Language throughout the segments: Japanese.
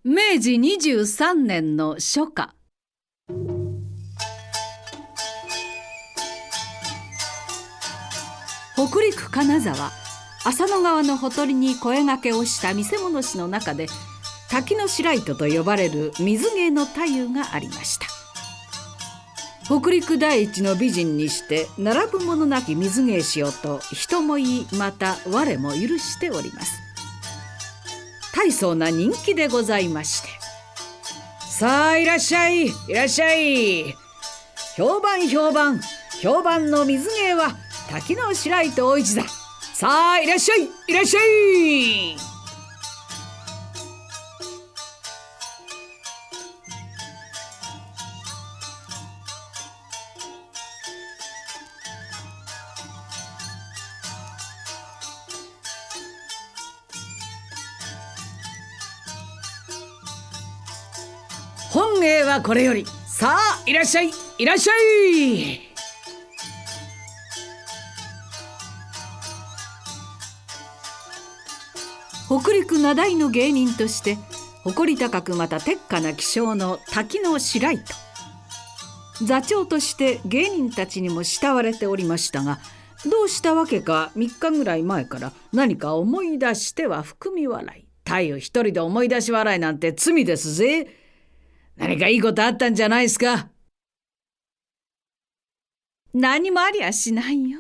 明治23年の初夏、北陸金沢浅野川のほとりに声掛けをした見せ物師の中で、滝の白糸と呼ばれる水芸の太夫がありました。北陸第一の美人にして並ぶものなき水芸師よと人も言い、また我も許しております。大層な人気でございまして、さあいらっしゃいいらっしゃい、評判の水芸は滝の白糸大市だ。さあいらっしゃいいらっしゃい。本芸はこれより、さあいらっしゃいいらっしゃい。北陸名題の芸人として誇り高くまた鉄火な気性の滝の白糸、座長として芸人たちにも慕われておりましたが、どうしたわけか3日ぐらい前から何か思い出しては含み笑い。太夫一人で思い出し笑いなんて罪ですぜ。何かいいことあったんじゃないですか。何もありゃしないよ。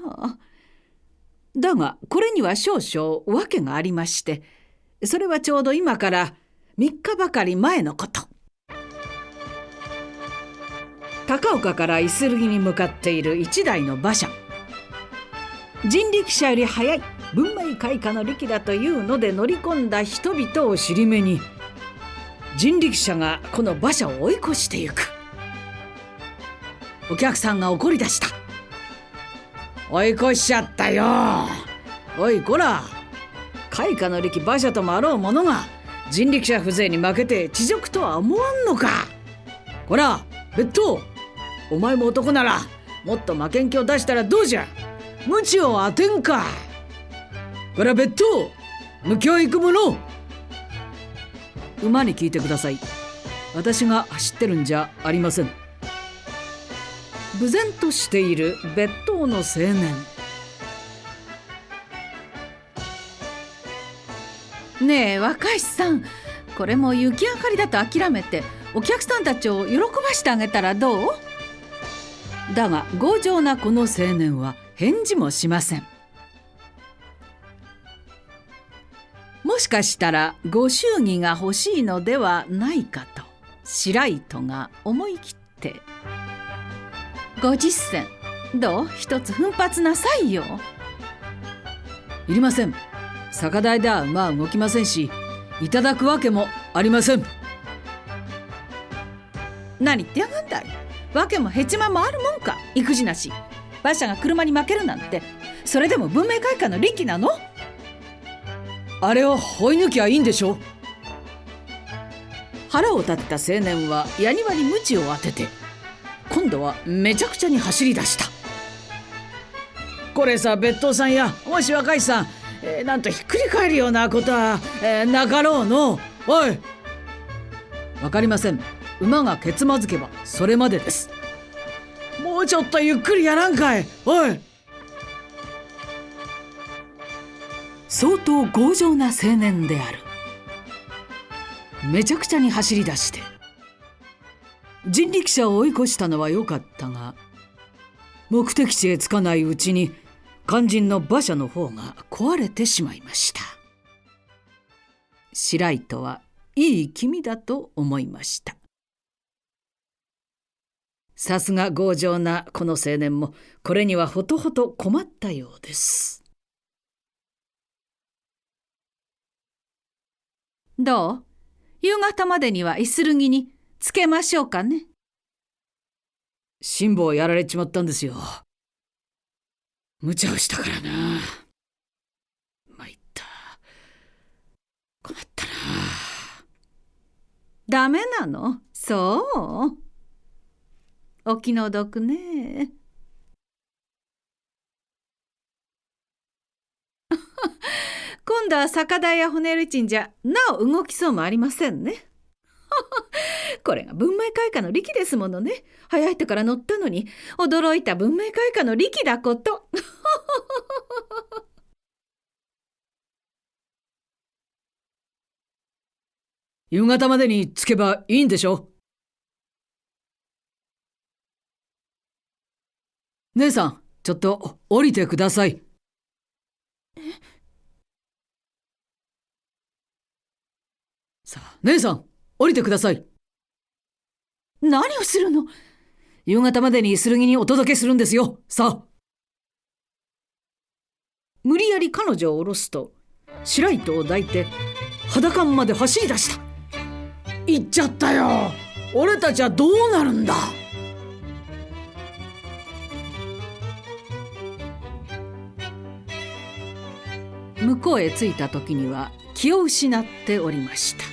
だがこれには少々訳がありまして、それはちょうど今から3日ばかり前のこと。高岡からイスルギに向かっている一台の馬車、人力車より速い文明開化の力だというので乗り込んだ人々を尻目に、人力車がこの馬車を追い越してゆく。お客さんが怒り出した。追い越しちゃったよ。おいこら、開化の力馬車ともあろうものが人力車風情に負けて恥辱とは思わんのか。こら別当、お前も男ならもっと負けん気を出したらどうじゃ。無知を当てんか。こら別当、無教育者。馬に聞いてください。私が走ってるんじゃありません。無然としている別当の青年。ねえ若石さん、これも雪明かりだと諦めてお客さんたちを喜ばしてあげたらどう？だが強情なこの青年は返事もしません。もしかしたらご祝儀が欲しいのではないかと白糸が思い切って、50銭どう一つ奮発なさいよ。いりません。酒代では馬は動きませんし、いただくわけもありません。何言ってやがんだい。わけもへちまもあるもんか。育児なし馬車が車に負けるなんて、それでも文明開化の力なの？あれを追い抜きゃいいんでしょ。腹を立てた青年は矢庭に鞭を当てて、今度はめちゃくちゃに走り出した。これさ別当さんや、もし若いさん、なんとひっくり返るようなことは、なかろうの。おい、わかりません。馬がけつまずけばそれまでです。もうちょっとゆっくりやらんかい。おい。相当強情な青年である。めちゃくちゃに走り出して人力車を追い越したのは良かったが、目的地へ着かないうちに肝心の馬車の方が壊れてしまいました。白糸はいい気味だと思いました。さすが強情なこの青年もこれにはほとほと困ったようです。どう？夕方までにはイスルギにつけましょうかね。辛抱やられちまったんですよ。無茶をしたからな。参った。困ったな。ダメなの？そう？お気の毒ね。今度は酒代や骨打ちんじゃなお動きそうもありませんね。これが文明開化の利器ですものね。早いとから乗ったのに驚いた文明開化の利器だこと。夕方までに着けばいいんでしょ。姉さん、ちょっと降りてください。さあ、姉さん、降りてください。何をするの？夕方までにイにお届けするんですよ。さあ。無理やり彼女を下ろすと、白糸を抱いて裸まで走り出した。行っちゃったよ。俺たちはどうなるんだ。向こうへ着いた時には気を失っておりました。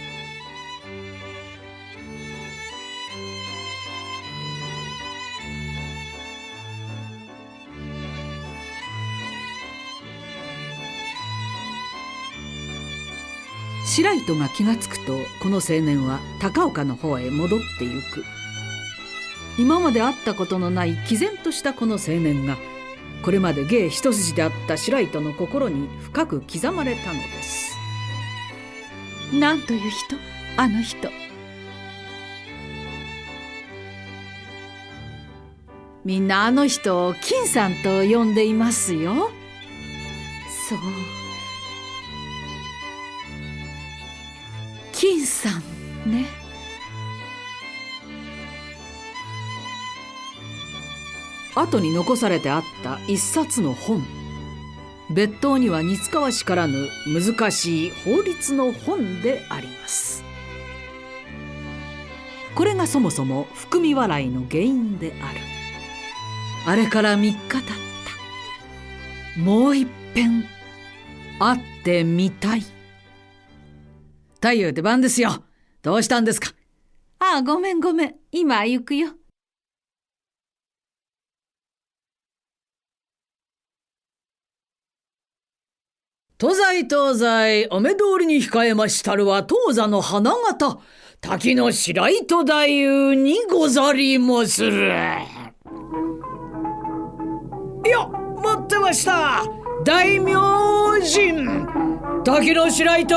白糸が気がつくと、この青年は高岡の方へ戻ってゆく。今まで会ったことのない毅然としたこの青年が、これまで芸一筋であった白糸の心に深く刻まれたのです。なんという人、あの人。みんなあの人を金さんと呼んでいますよ。そう、金さんね。後に残されてあった一冊の本。別当には似つかわしからぬ難しい法律の本であります。これがそもそも含み笑いの原因である。あれから3日経った。もう一遍会ってみたい。太陽出番ですよ。どうしたんですか。ああ、ごめんごめん。今行くよ。東西お目通りに控えましたるは当座の花形滝の白糸太夫にござりまする。いや、待ってました。大明神滝の白糸。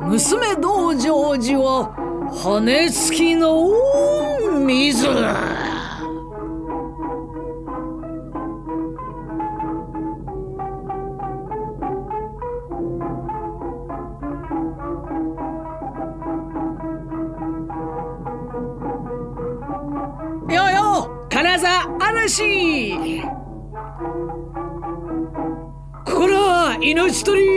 娘道成寺は羽付きの水。よよ、金沢嵐。こら、命取り。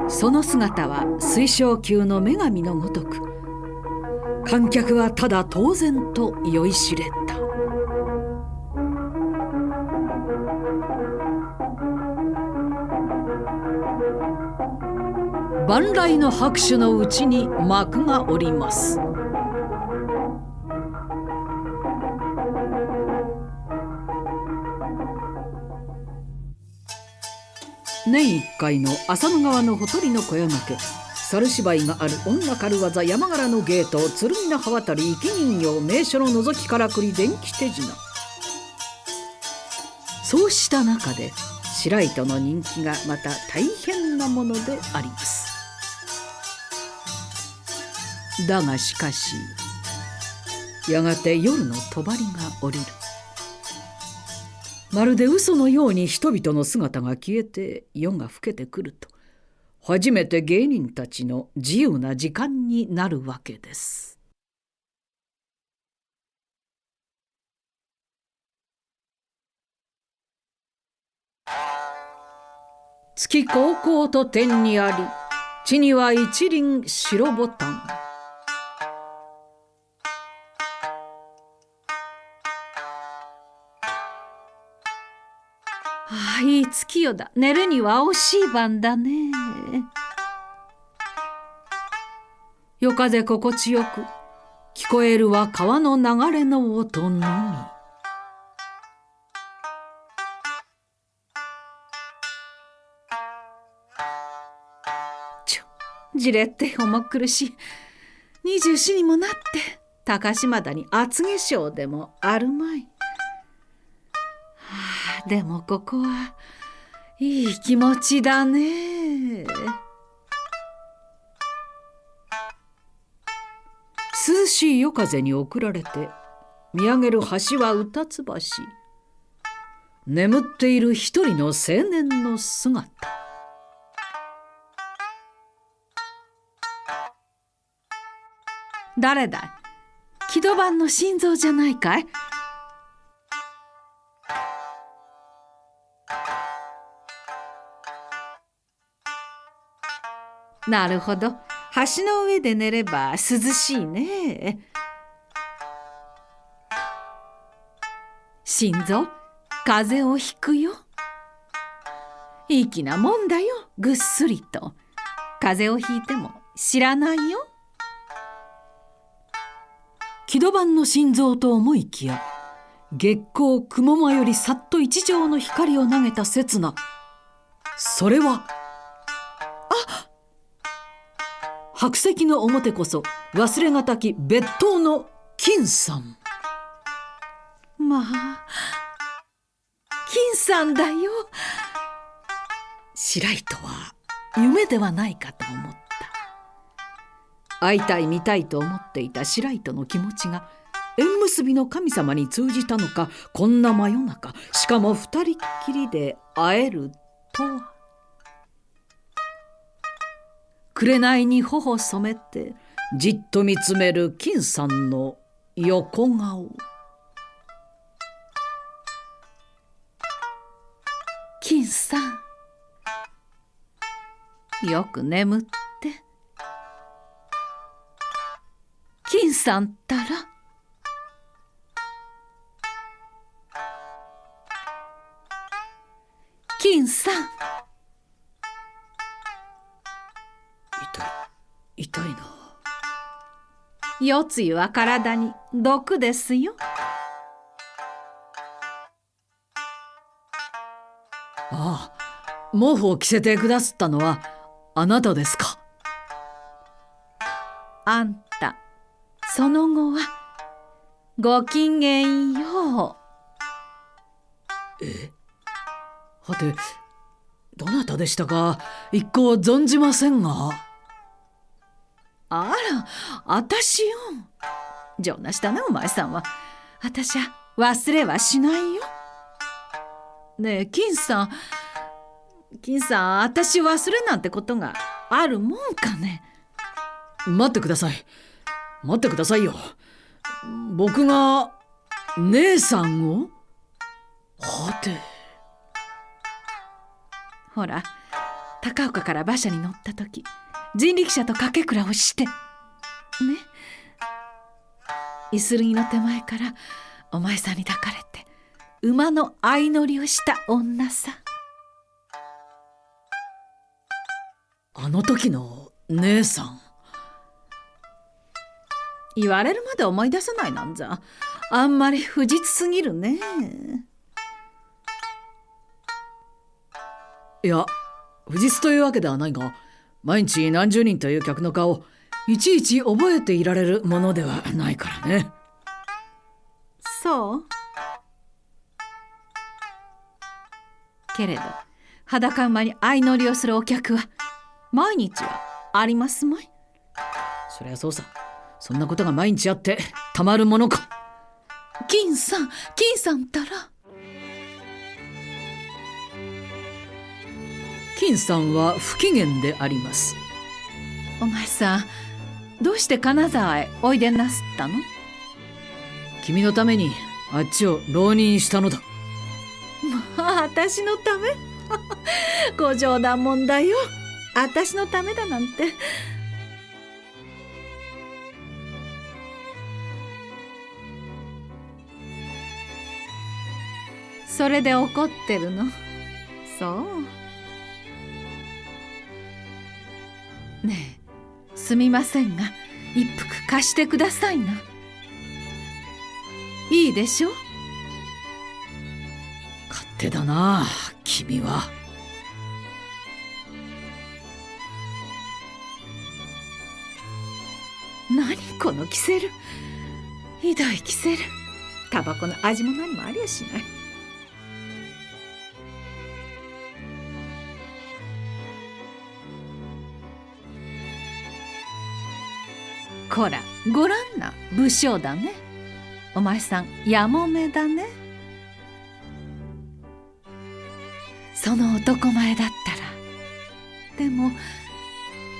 その姿は水晶宮の女神のごとく、観客はただ当然と酔いしれた。万来の拍手のうちに幕が下ります。年一回の浅野川のほとりの小屋掛け、猿芝居がある女軽業山柄のゲート、剣の刃渡り生き人形、名所の覗きからくり電気手品。そうした中で白糸の人気がまた大変なものであります。だがしかし、やがて夜の帳が降りる。まるで嘘のように人々の姿が消えて夜が更けてくると、初めて芸人たちの自由な時間になるわけです。月高校と天にあり、地には一輪白ボタン。いい月夜だ。寝るには惜しい晩だね。夜風心地よく、聞こえるは川の流れの音のみ。じれって重苦しい。24にもなって高島田に厚化粧でもあるまい。でもここはいい気持ちだね。涼しい夜風に送られて見上げる橋はうたつ橋。眠っている一人の青年の姿。誰だい？木戸番の心臓じゃないかい？なるほど。橋の上で寝れば涼しいね。心臓、風邪をひくよ。いい気なもんだよ、ぐっすりと。風邪をひいても知らないよ。木戸番の心臓と思いきや、月光雲間よりさっと一丈の光を投げた刹那。それは白石の表こそ忘れがたき別当の金さん。まあ、金さんだよ。白糸は夢ではないかと思った。会いたい見たいと思っていた白糸の気持ちが縁結びの神様に通じたのか、こんな真夜中、しかも二人っきりで会えるとは。紅に頬染めてじっと見つめる金さんの横顔。金さん、よく眠って。金さんったら金さん。痛いな。夜露は体に毒ですよ。ああ、毛布を着せてくだすったのはあなたですか。あんた、その後はごきげんよう。はて、どなたでしたか一向存じませんが。あら、あたしよ。情なしたね、お前さんは。あたしは忘れはしないよ。ねえ、金さん、あたし忘れなんてことがあるもんかね。待ってくださいよ。僕が姉さんを。はて。ほら、高岡から馬車に乗った時、人力車と掛けくらをしてね、イスルギの手前からお前さんに抱かれて馬の相乗りをした女さ。あの時の姉さん。言われるまで思い出さないなんざ、あんまり不実すぎるね。いや、不実というわけではないが、毎日何十人という客の顔、いちいち覚えていられるものではないからね。そう。けれど、裸馬に相乗りをするお客は毎日はありますまい。そりゃそうさ。そんなことが毎日あってたまるものか。金さんったら。金さんは不機嫌であります。お前さん、どうして金沢へおいでなすったの？君のためにあっちを浪人したのだ。まあ、私のため？ご冗談もんだよ。私のためだなんて。それで怒ってるの？そうねえ、すみませんが一服貸してくださいな。いいでしょ？勝手だな君は。何このキセル、ひどいキセル。タバコの味も何もありゃしない。こらごらんな、不精だね。お前さんやもめだね。その男前だったら、でも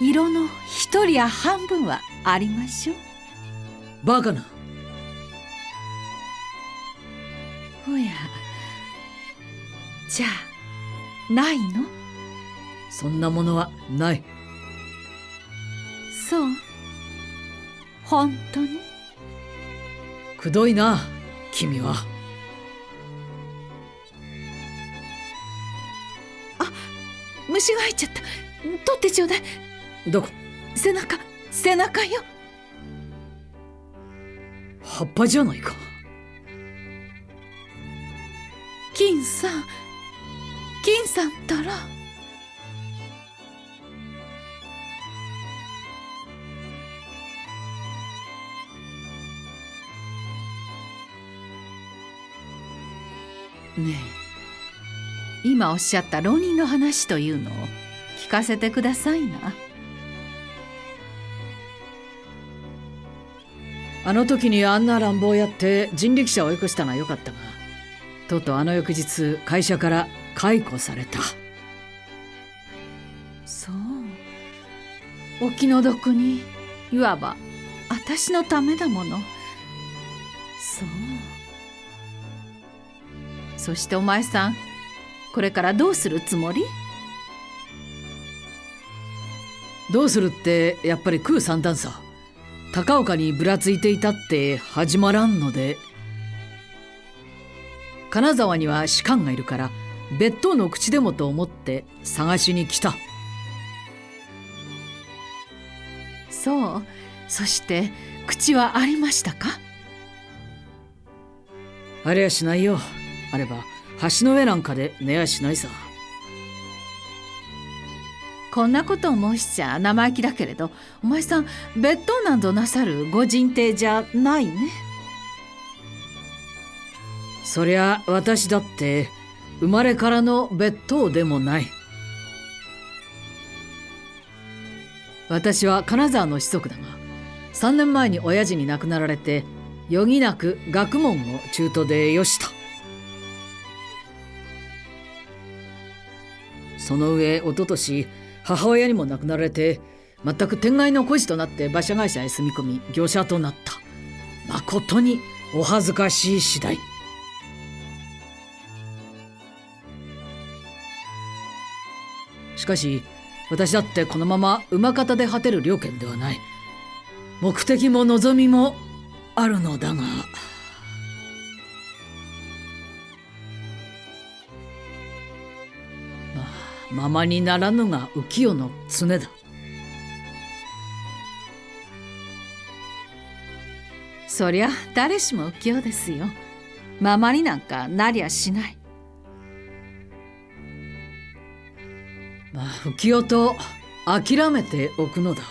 色の一人や半分はありましょう。バカな。おや、じゃあないの？そんなものはない。そう、本当に？くどいな君は。あ、虫が入っちゃった。取ってちょうだい。どこ？背中よ。葉っぱじゃないか。金さんったら。ねえ、今おっしゃった浪人の話というのを聞かせてくださいな。あの時にあんな乱暴やって人力車を追い越したのはよかったが、とうとうあの翌日会社から解雇された。そう、お気の毒に、いわば私のためだもの。そう。そしてお前さん、これからどうするつもり？どうするってやっぱり空三段さ。高岡にぶらついていたって始まらんので。金沢には士官がいるから別当の口でもと思って探しに来た。そう。そして口はありましたか？ありゃしないよ。あれば橋の上なんかで寝やしないさ。こんなことを申しちゃ生意気だけれど、お前さん別当などなさるご人定じゃないね。そりゃ私だって生まれからの別当でもない。私は金沢の子息だが、3年前に親父に亡くなられて余儀なく学問を中途でよした。その上一昨年母親にも亡くなられて、全く天涯の孤児となって馬車会社へ住み込み業者となった。まことにお恥ずかしい次第。しかし私だってこのまま馬方で果てる了見ではない。目的も望みもあるのだが、ままにならぬが浮世の常だ。そりゃ誰しも浮世ですよ。ままになんかなりゃしない。浮世と諦めておくのだ。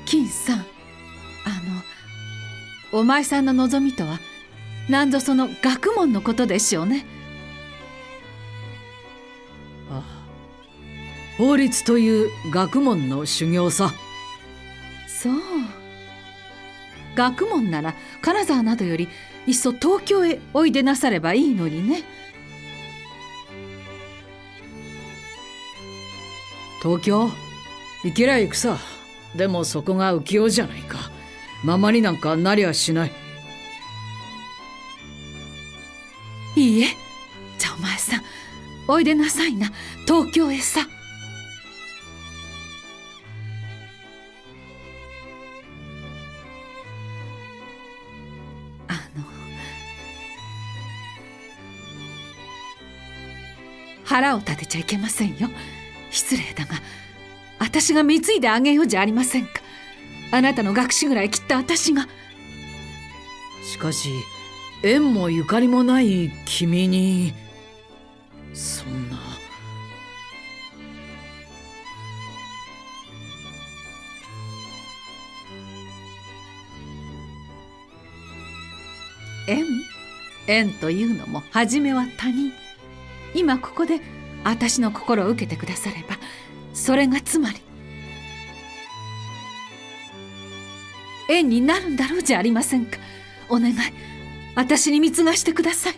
金さん、お前さんの望みとは何ぞその学問のことでしょうね。ああ、法律という学問の修行さ。そう。学問なら金沢などよりいっそ東京へおいでなさればいいのにね。東京？行けりゃ行くさ。でもそこが浮世じゃないか。ままになんかなりゃしない。いいえ、じゃあお前さんおいでなさいな、東京へさ。腹を立てちゃいけませんよ。失礼だが私が貢いであげようじゃありませんか。あなたの学士ぐらいきっと私が。しかし縁もゆかりもない君にそんな。縁というのも初めは他人。今ここで私の心を受けてくだされば、それがつまり縁になるんだろうじゃありませんか。お願い、私に貢がしてください。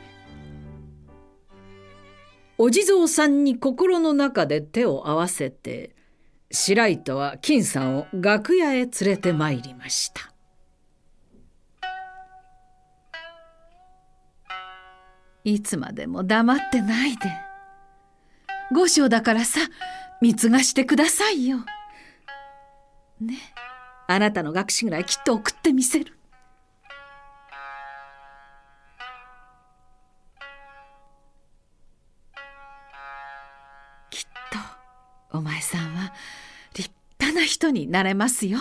お地蔵さんに心の中で手を合わせて、白糸は金さんを楽屋へ連れてまいりました。いつまでも黙ってないで。五章だからさ、貢がしてくださいよ。ね、あなたの学士ぐらいきっと送ってみせる。きっとお前さんは立派な人になれますよ。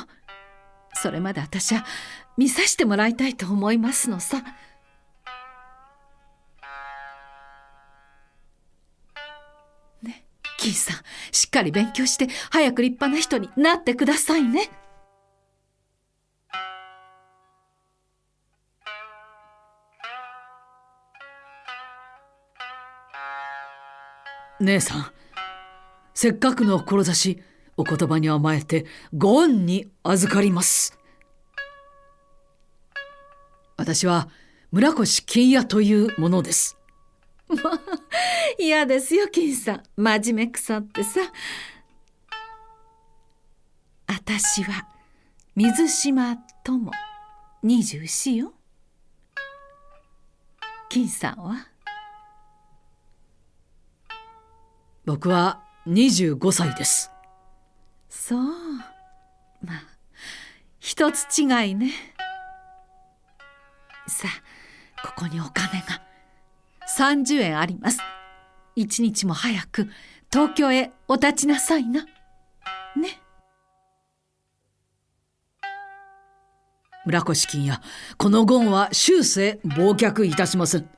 それまで私は見させてもらいたいと思いますのさ。ね、金さん、しっかり勉強して早く立派な人になってくださいね。姉さん、せっかくの志、お言葉に甘えてご恩に預かります。私は村越金屋というものです。まあ嫌ですよ金さん、真面目くさってさ。私は水島友24よ。金さんは？僕は25歳です。そう、まあ一つ違いね。さあ、ここにお金が30円あります。一日も早く東京へお立ちなさいな。ね。村越金屋、このご恩は終生忘却いたしません。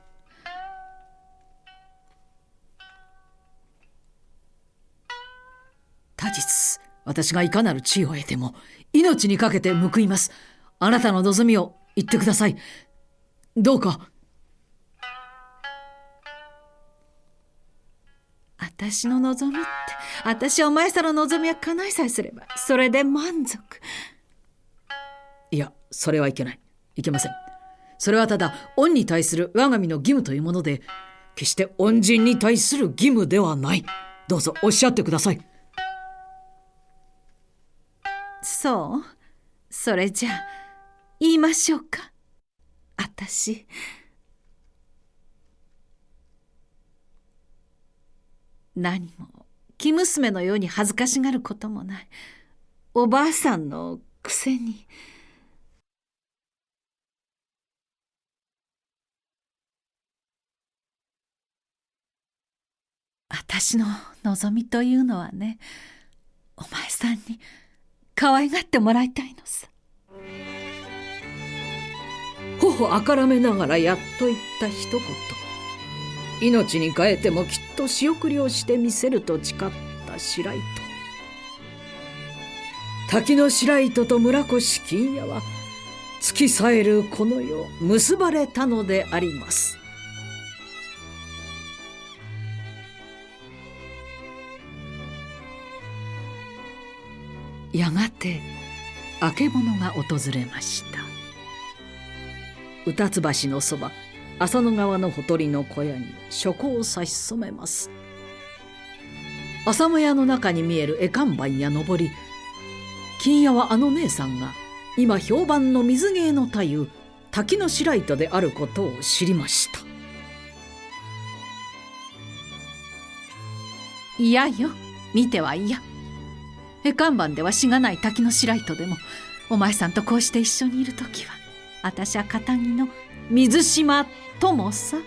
他日、私がいかなる地位を得ても命にかけて報います。あなたの望みを言ってください。どうか。私の望みって、私はお前さんの望みは叶いさえすればそれで満足。いや、それはいけない。いけません。それはただ恩に対する我が身の義務というもので、決して恩人に対する義務ではない。どうぞおっしゃってください。そう、それじゃあ言いましょうか。私、何も生娘のように恥ずかしがることもないおばあさんのくせに。私の望みというのはね、お前さんに可愛がってもらいたいのさ。頬あからめながらやっと言った一言。命に代えてもきっと仕送りをしてみせると誓った白糸。滝の白糸と村越金屋は月さえるこの世結ばれたのであります。やがてあけぼのが訪れました。うたつ橋のそば、浅野川のほとりの小屋に書庫を差し染めます。朝も屋の中に見える絵看板やのぼり、金屋はあの姉さんが今評判の水芸の太夫滝の白糸であることを知りました。いやよ、見てはいや。看板ではしがない滝の白糸でも、お前さんとこうして一緒にいるときは、あたしゃ堅気の水島友さ。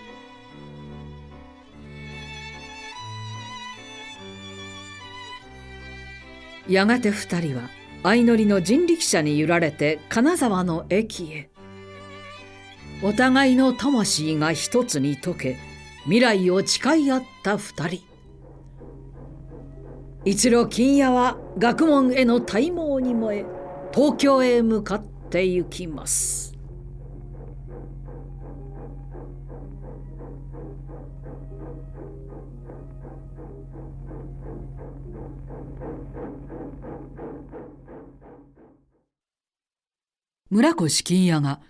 やがて二人は相乗りの人力車に揺られて金沢の駅へ。お互いの魂が一つに溶け、未来を誓い合った二人。一路金屋は学問への大望に燃え、東京へ向かって行きます。村越金屋が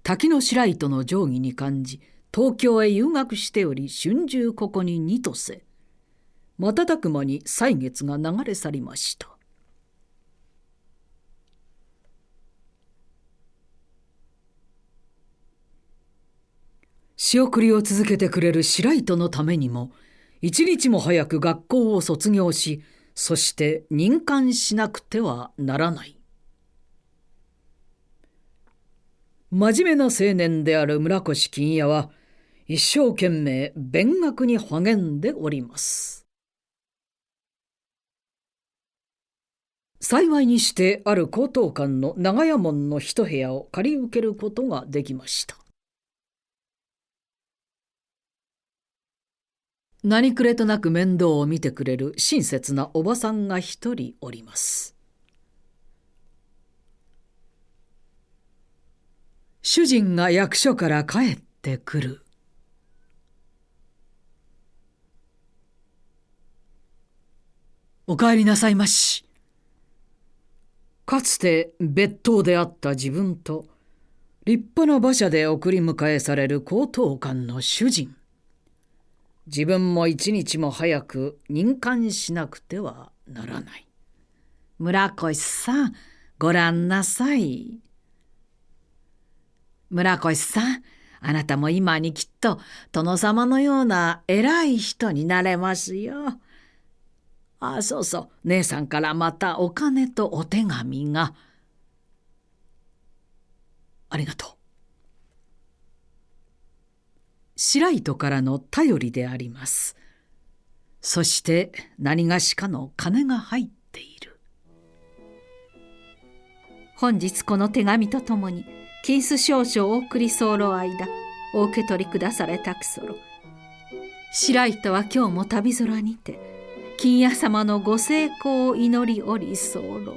滝の白糸の定規に感じ、東京へ遊学しており、春秋ここに2とせ、瞬く間に歳月が流れ去りました。仕送りを続けてくれる白糸のためにも、一日も早く学校を卒業し、そして任官しなくてはならない。真面目な青年である村越金屋は、一生懸命勉学に励んでおります。幸いにしてある高等館の長屋門の一部屋を借り受けることができました。何くれとなく面倒を見てくれる親切なおばさんが一人おります。主人が役所から帰ってくる。お帰りなさいまし。かつて別当であった自分と、立派な馬車で送り迎えされる高等館の主人。自分も一日も早く任官しなくてはならない。村越さん、ごらんなさい。村越さん、あなたも今にきっと殿様のような偉い人になれますよ。そうそう、姉さんからまたお金とお手紙が。ありがとう。白糸からの便りであります。そして何がしかの金が入っている。本日この手紙とともに金子少々お送り候間、お受け取りくだされたくそろ。白糸は今日も旅空にて金屋様のご成功を祈りおり候。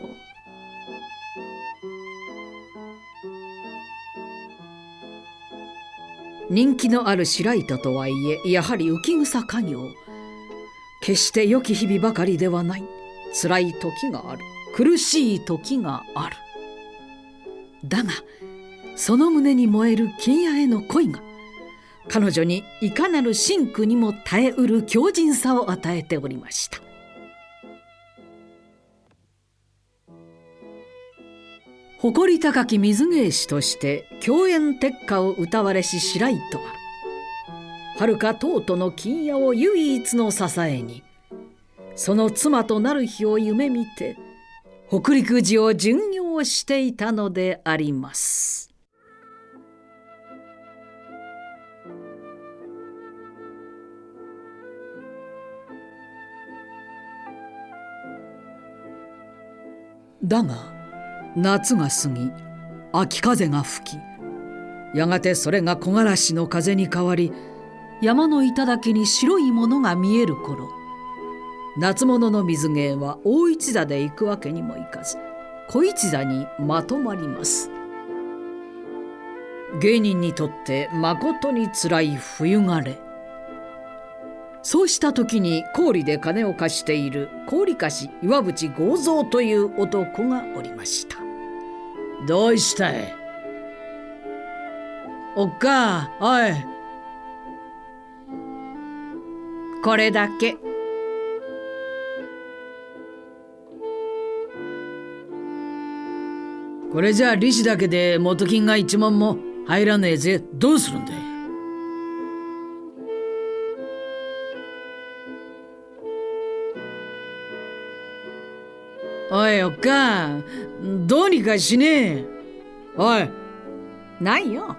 人気のある白糸とはいえ、やはり浮草家業。決して良き日々ばかりではない。辛い時がある。苦しい時がある。だがその胸に燃える金屋への恋が、彼女にいかなる辛苦にも耐えうる強靭さを与えておりました。誇り高き水芸師として狂言鉄火を歌われし白糸は、遥か東都の金屋を唯一の支えに、その妻となる日を夢見て北陸路を巡業していたのであります。だが夏が過ぎ、秋風が吹き、やがてそれが木枯らしの風に変わり、山の頂に白いものが見える頃、夏物の水芸は大一座で行くわけにもいかず、小一座にまとまります。芸人にとってまことにつらい冬枯れ。そうした時に高利で金を貸している高利貸し岩渕剛蔵という男がおりました。どうしたい？おっか、おい。これだけ。これじゃあ利子だけで元金が1万も入らねえぜ。どうするんだい。おいおっかん、どうにかしねえ。おい。ないよ。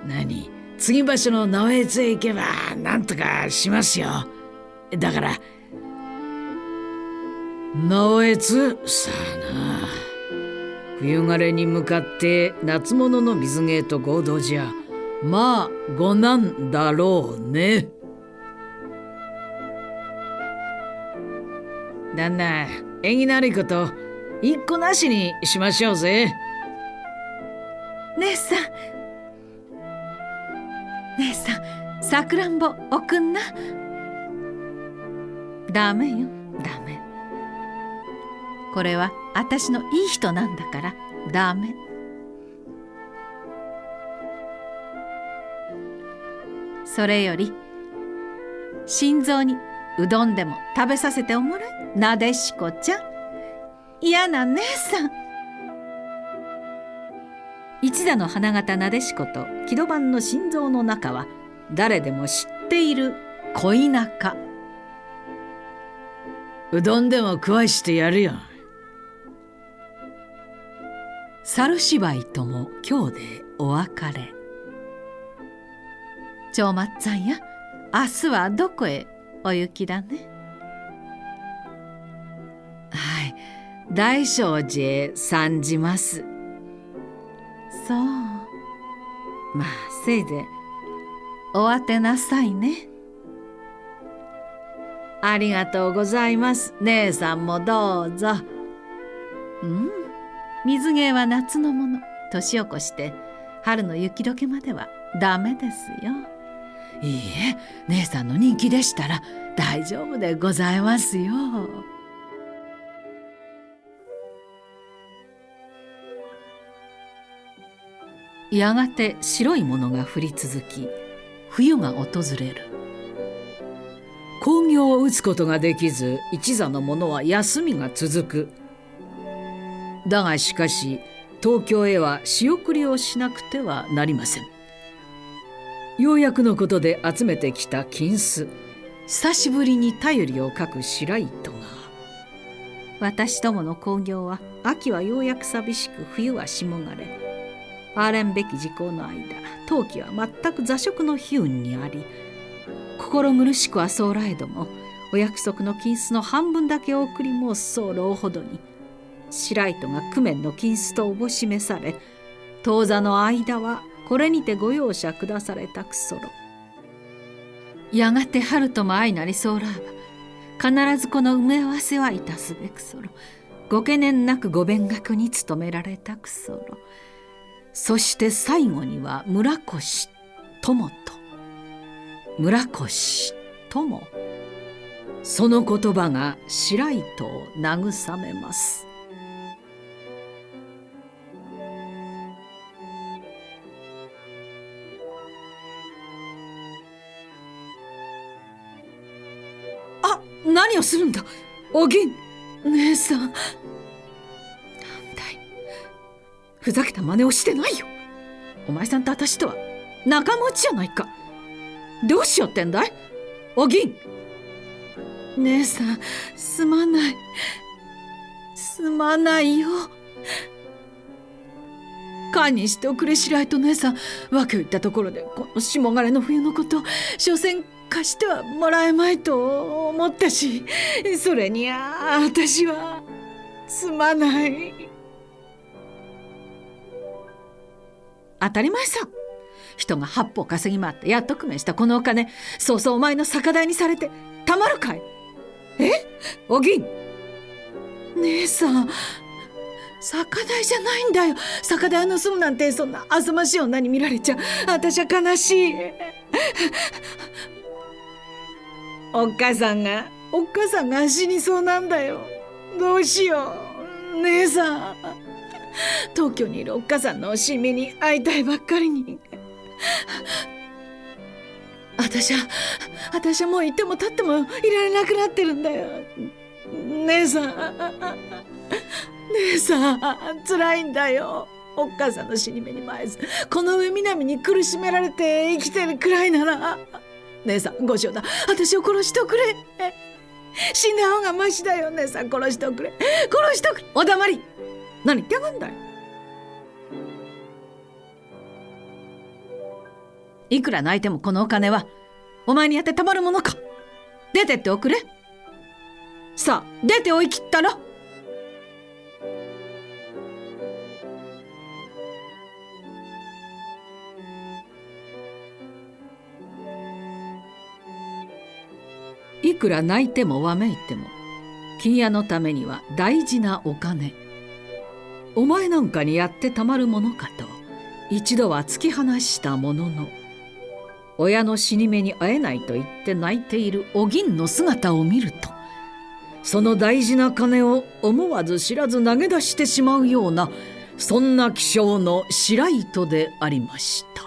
何、次場所の直江津へ行けばなんとかしますよ。だから直江津さあな、冬枯れに向かって夏物の水芸と合同じゃまあごなんだろうね。旦那、縁起の悪いこと一個なしにしましょうぜ。姉さん、姉さん、さくらんぼおくんな。ダメよ、ダメ。これは私のいい人なんだからダメ。それより心臓にうどんでも食べさせておもらい、なでしこちゃん。嫌な姉さん。一座の花形なでしこと木戸番の心臓の中は誰でも知っている恋仲。うどんでも食わしてやるよ。猿芝居とも今日でお別れ。長松さんや、明日はどこへお行きだね。はい、大正寺へ参じます。そう。まあせいぜいお当てなさいね。ありがとうございます。姉さんもどうぞ。水芸は夏のもの。年を越して春の雪解けまではダメですよ。いいえ、姉さんの人気でしたら大丈夫でございますよ。やがて白いものが降り続き、冬が訪れる。興行を打つことができず、一座の者は休みが続く。だがしかし東京へは仕送りをしなくてはなりません。ようやくのことで集めてきた金子、久しぶりに便りを書く白糸が、私どもの興行は秋はようやく寂しく、冬は霜がれ、憐れんべき時効の間、冬季は全く座食の悲運にあり、心苦しくはそうらえども、お約束の金子の半分だけお送り申す候ほどに、白糸が工面の金子とおぼしめされ、当座の間はこれにてご容赦下されたくそろ。やがて春とも相なりそうらあば、必ずこの埋め合わせはいたすべくそろ。ご懸念なくご勉学に努められたくそろ。そして最後には村越友と、村越友、その言葉が白糸を慰めます。あ、何をするんだお銀。姉さん、なんだい、ふざけた真似をしてないよ。お前さんと私とは仲間内じゃないか。どうしようってんだいお銀。姉さん、すまない、すまないよ。堪にしておくれ白糸姉さん。訳を言ったところでこの霜枯れの冬のこと、所詮貸してはもらえまいと思ったし、それに私はすまない。当たり前さ。人が八方稼ぎ回ってやっと工面したこのお金、そうそうお前の酒代にされてたまるかい。お銀。姉さん、酒代じゃないんだよ。酒代を盗むなんて、そんなあずましい女に見られちゃ私は悲しい。おっかさんが死にそうなんだよ。どうしよう姉さん。東京にいるおっかさんの惜しみに会いたいばっかりに。私はもういても立ってもいられなくなってるんだよ。姉さん、姉さん、辛いんだよ。おっかさんの死に目に前ず、この上南に苦しめられて生きてるくらいなら、姉さんご承諾、私を殺しておくれ。死んだ方がマシだよ。姉さん殺しておくれ、殺しておくれ。お黙り。何言ってやがんだい。いくら泣いてもこのお金はお前にやってたまるものか。出てっておくれ。さあ出ておいきったら。いくら泣いてもわめいても金屋のためには大事なお金。お前なんかにやってたまるものかと一度は突き放したものの、親の死に目に会えないと言って泣いているお銀の姿を見ると、その大事な金を思わず知らず投げ出してしまうような、そんな気性の白糸でありました。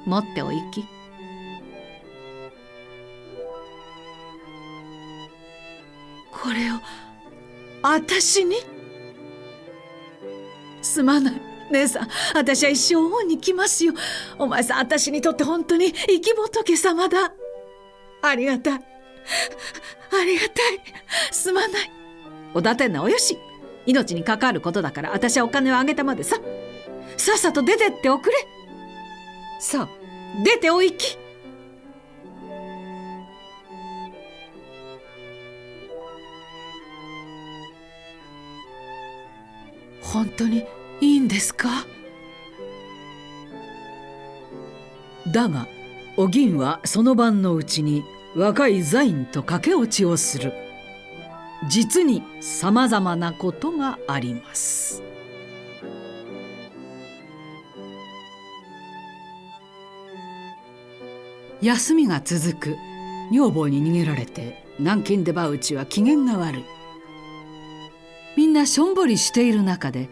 持ってお行き。これを私に？すまない姉さん、私は一生恩に来ますよ。お前さん、私にとって本当に生き仏様だ。ありがたい、ありがたい。すまない。おだてんなおよし。命に関わることだから私はお金をあげたまでさ。さっさと出てっておくれ。さあ出てお行き。本当にいいんですか？だがお銀はその晩のうちに若い座員と駆け落ちをする。実にさまざまなことがあります。休みが続く。女房に逃げられて南京出羽内は機嫌が悪い。みんなしょんぼりしている中で、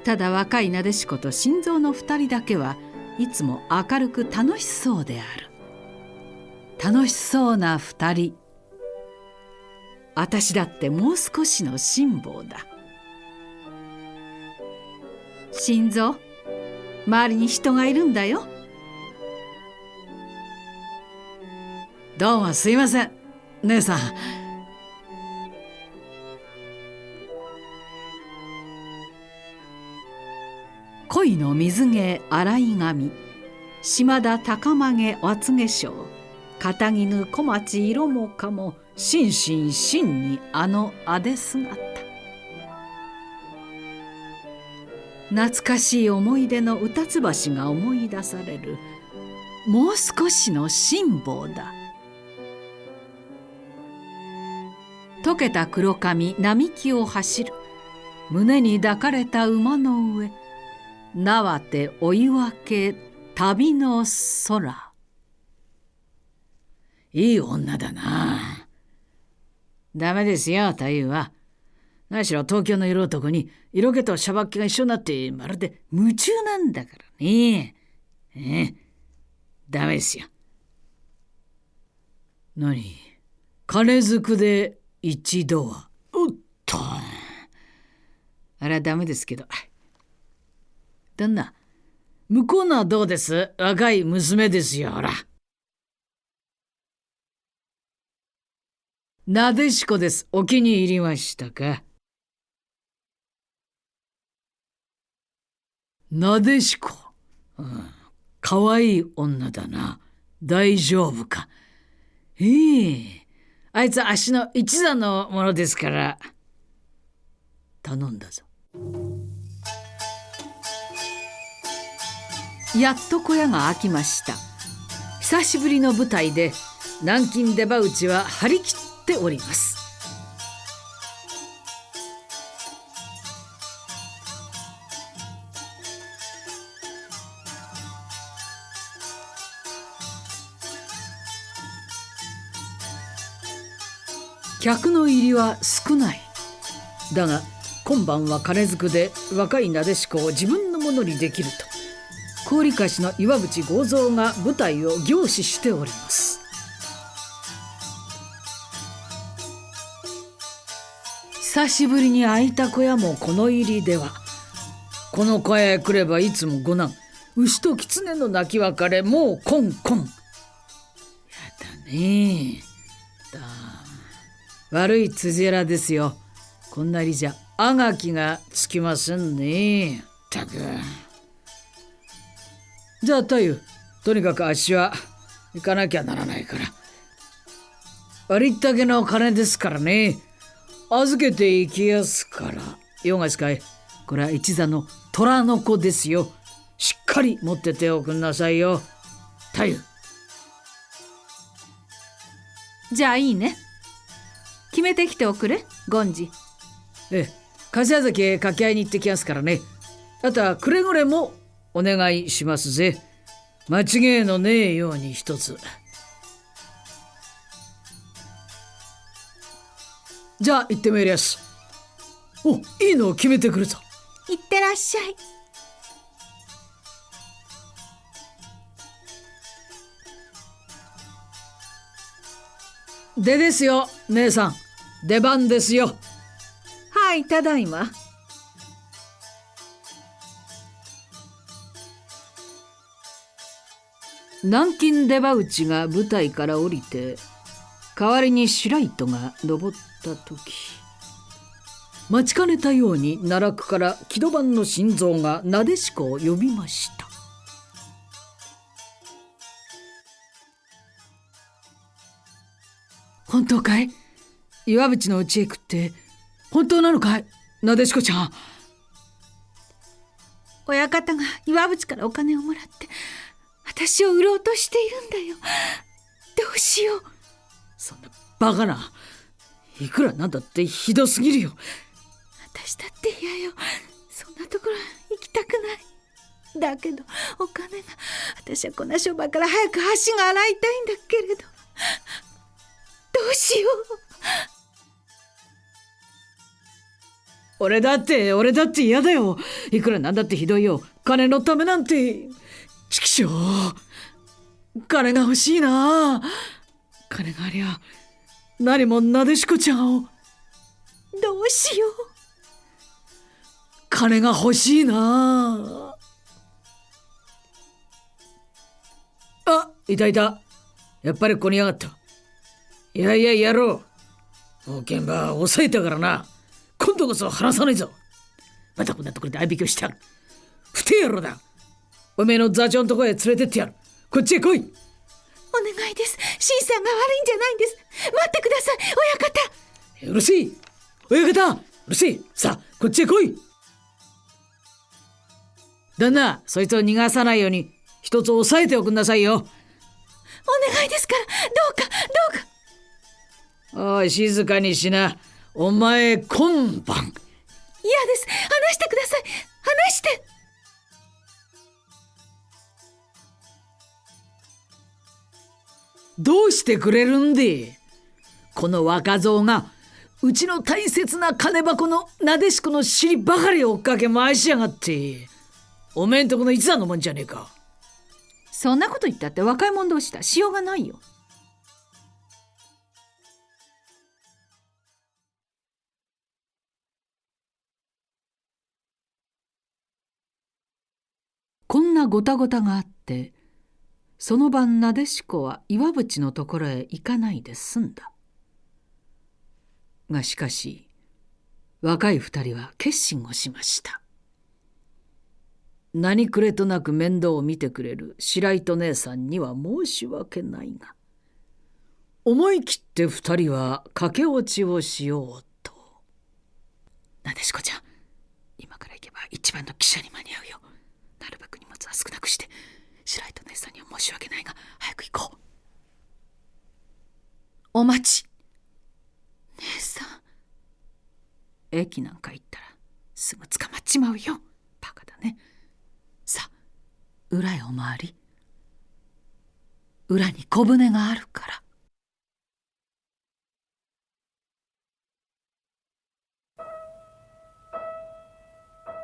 ただ若いなでしこと新蔵の2人だけはいつも明るく楽しそうである。楽しそうな2人。私だってもう少しの辛抱だ。新蔵、周りに人がいるんだよ。どうもすいません姉さん。恋の水毛洗い髪、島田高髷厚化粧、片絹小町色もかも、心身真にあのあで姿。懐かしい思い出のうたつ橋が思い出される。もう少しの辛抱だ。溶けた黒髪並木を走る。胸に抱かれた馬の上。縄手追い分け旅の空。いい女だな。ダメですよ太夫は。何しろ東京の色男に色気としゃばっ気が一緒になってまるで夢中なんだからね。ダメですよ。何、金づくで一度は。おっと、あれはダメですけど。旦那、向こうのはどうです？若い娘ですよ、ほら。なでしこです。お気に入りましたか？なでしこ、かわいい女だな。大丈夫か？あいつ足の一座のものですから頼んだぞ。やっと小屋が開きました。久しぶりの舞台で南京出羽内は張り切っております。客の入りは少ない。だが今晩は金づくで若いなでしこを自分のものにできると、高利貸しの岩渕剛蔵が舞台を凝視しております。久しぶりに会いた小屋もこの入りでは。この小屋へ来ればいつもご難、牛と狐の鳴き別れ、もうコンコン。やだねだ。悪い辻らですよ。こんなりじゃあがきがつきませんね。たく。じゃあ太夫、とにかくあっしは行かなきゃならないから。ありったけの金ですからね。預けていきやすから。よがしかい、これは一座の虎の子ですよ。しっかり持ってておくんなさいよ。太夫。じゃあいいね。決めてきておくれ、権次。ええ、柏崎へ掛け合いに行ってきますからね。あとはくれぐれもお願いしますぜ。間違いのねえように一つ。じゃあ行ってまいりやす。お、いいのを決めてくるぞ。いってらっしゃい。ですよ、姉さん。出番ですよ。はい、ただいま。南京出刃打ちが舞台から降りて、代わりに白糸が登った時、待ちかねたように奈落から木戸番の心臓がなでしこを呼びました。本当かい？岩淵の家へ行くって本当なのかい、なでしこちゃん。親方が岩淵からお金をもらって私を売ろうとしているんだよ。どうしよう。そんなバカな。いくらなんだってひどすぎるよ。私だって嫌よ。そんなところ行きたくない。だけどお金が、私はこんな商売から早く足が洗いたいんだけれど、どうしよう。俺だって嫌だよ。いくらなんだってひどいよ。金のためなんて。ちくしょう、金が欲しいな。金がありゃ何もなでしこちゃんを。どうしよう。金が欲しいな。あ、いた。やっぱりここにやがった。いや野郎、もう現場抑えたからな。今度こそ離さないぞ。またこんなところで合いびきをしてやる。不定野郎だ。おめえの座長のところへ連れてってやる。こっちへ来い。お願いです。新さんが悪いんじゃないんです。待ってください、親方。うるせえ親方、うるせえ。さあこっちへ来い。旦那、そいつを逃がさないように一つ押さえておくんなさいよ。お願いですから、どうか。おい、静かにしな。お前今晩。嫌です。話してください。話して。どうしてくれるんで。この若造がうちの大切な金箱のなでしこの尻ばかり追っかけ回しやがって。おめえんとこの一座のもんじゃねえか。そんなこと言ったって若い者同士だ。しようがないよ。こんなごたごたがあって、その晩なでしこは岩淵のところへ行かないで済んだ。がしかし若い二人は決心をしました。何くれとなく面倒を見てくれる白糸姉さんには申し訳ないが、思い切って二人は駆け落ちをしようと。なでしこちゃん、今から行けば一番の汽車に間に合うよ。なるべく荷物は少なくして。白糸姉さんには申し訳ないが早く行こう。お待ち。姉さん。駅なんか行ったらすぐ捕まっちまうよ。バカだね。さあ裏へお回り。裏に小舟があるから。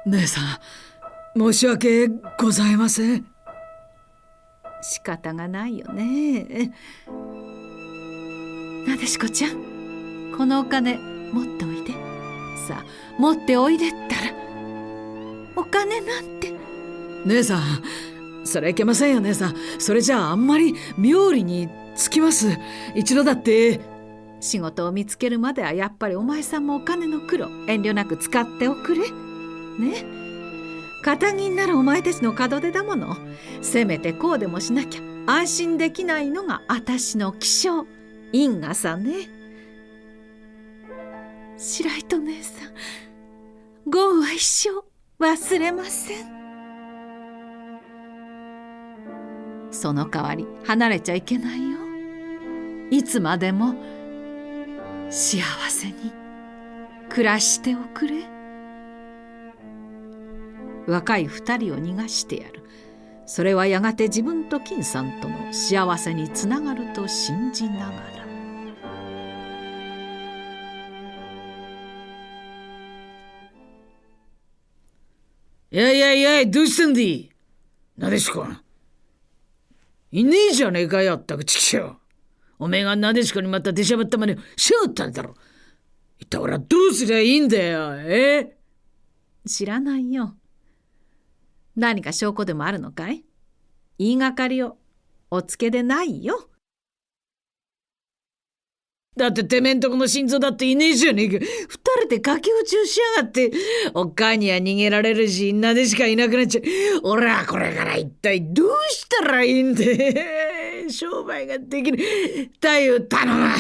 姉さん、申し訳ございません。仕方がないよね。なでしこちゃん、このお金持っておいで。さ持っておいでったら。お金なんて。姉さん、それいけませんよ姉さん。それじゃああんまり妙理につきます。一度だって。仕事を見つけるまではやっぱりお前さんもお金の苦労遠慮なく使っておくれね。堅気になるお前たちの門出だもの。せめてこうでもしなきゃ安心できないのが私の気性因果さね。白糸姉さん、ゴンは一生忘れません。その代わり離れちゃいけないよ。いつまでも幸せに暮らしておくれ。若い二人を逃がしてやる。それはやがて自分と金さんとの幸せにつながると信じながら。いやいやいや、どうしたんだいなでしこ。いねえじゃねえかよ、ったくちきしょう。おめえがなでしこにまた出しゃばったまねしよったんだろ。一体俺はどうすりゃいいんだよ。知らないよ。何か証拠でもあるのかい？言いがかりをおつけでないよ。だっててめえんとこの心臓だっていねえじゃねえか。二人で駆け落ちをしやがって。おっかには逃げられるし、なでしかいなくなっちゃう。俺はこれから一体どうしたらいいんで商売ができる。太夫頼む。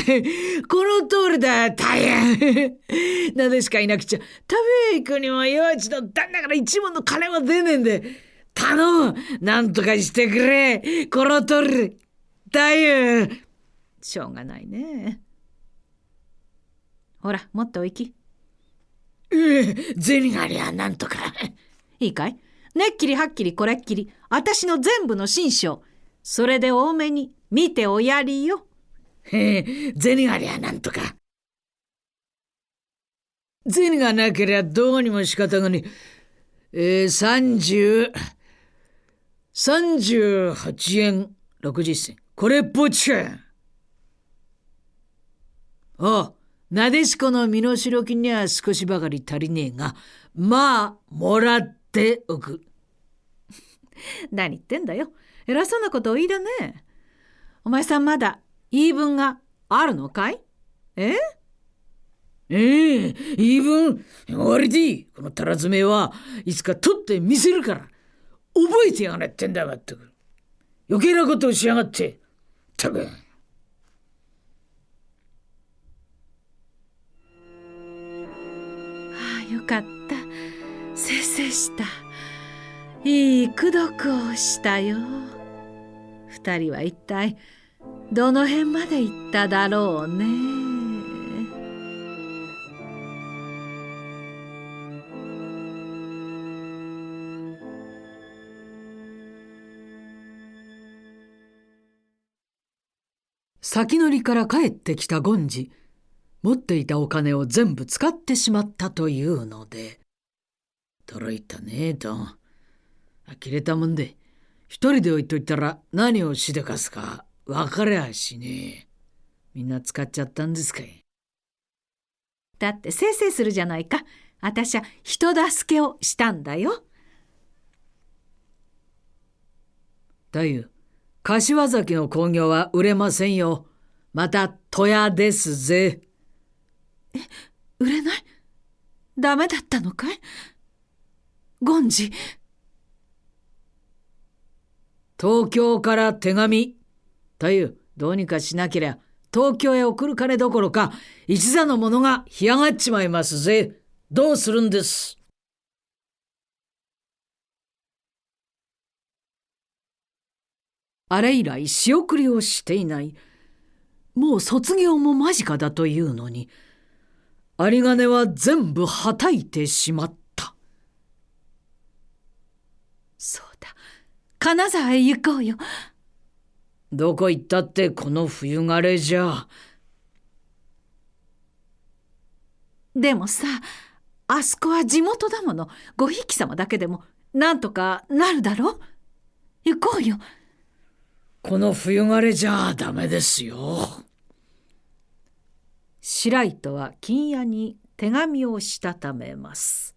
この通りだ、太夫。なでしかいなくちゃ食べ行くにも幼稚の旦那から一文の金は出ねえんで。頼む、なんとかしてくれ。この通り太夫。しょうがないね。ほら、もっとお行き。銭がありゃなんとか。いいかい？ねっきりはっきりこれっきり私の全部の心象、それで多めに見ておやりよ。銭がありゃなんとか。銭がなけりゃどうにも仕方がねえ。38円60銭。これっぽっちか。なでしこの身代金には少しばかり足りねえが、まあもらっておく。何言ってんだよ。偉そうなことを言いだね。お前さんまだ言い分があるのかい？言い分終わりでいい。このたらずめはいつか取ってみせるから覚えてやがれってんだ。まったく余計なことをしやがって。たくよかった。せいせいした。いい功徳をしたよ。二人は一体どの辺まで行っただろうね。先乗りから帰ってきた権次、持っていたお金を全部使ってしまったというので、驚いたねえと。呆れたもんで、一人で置いといたら何をしでかすか分かりゃしねえ。みんな使っちゃったんですかい。だってせいせいするじゃないか。あたしゃ人助けをしたんだよ。太夫、柏崎の興行は売れませんよ。また戸屋ですぜ。売れない？ダメだったのかい？権次。東京から手紙。太夫、どうにかしなけりゃ東京へ送る金どころか一座の者が干上がっちまいますぜ。どうするんです？あれ以来仕送りをしていない。もう卒業も間近だというのに、有り金は全部はたいてしまった。そうだ、金沢へ行こうよ。どこ行ったってこの冬枯れじゃ。でもさ、あそこは地元だもの。ごひいき様だけでもなんとかなるだろ。行こうよ。この冬枯れじゃダメですよ。白糸は金屋に手紙をしたためます。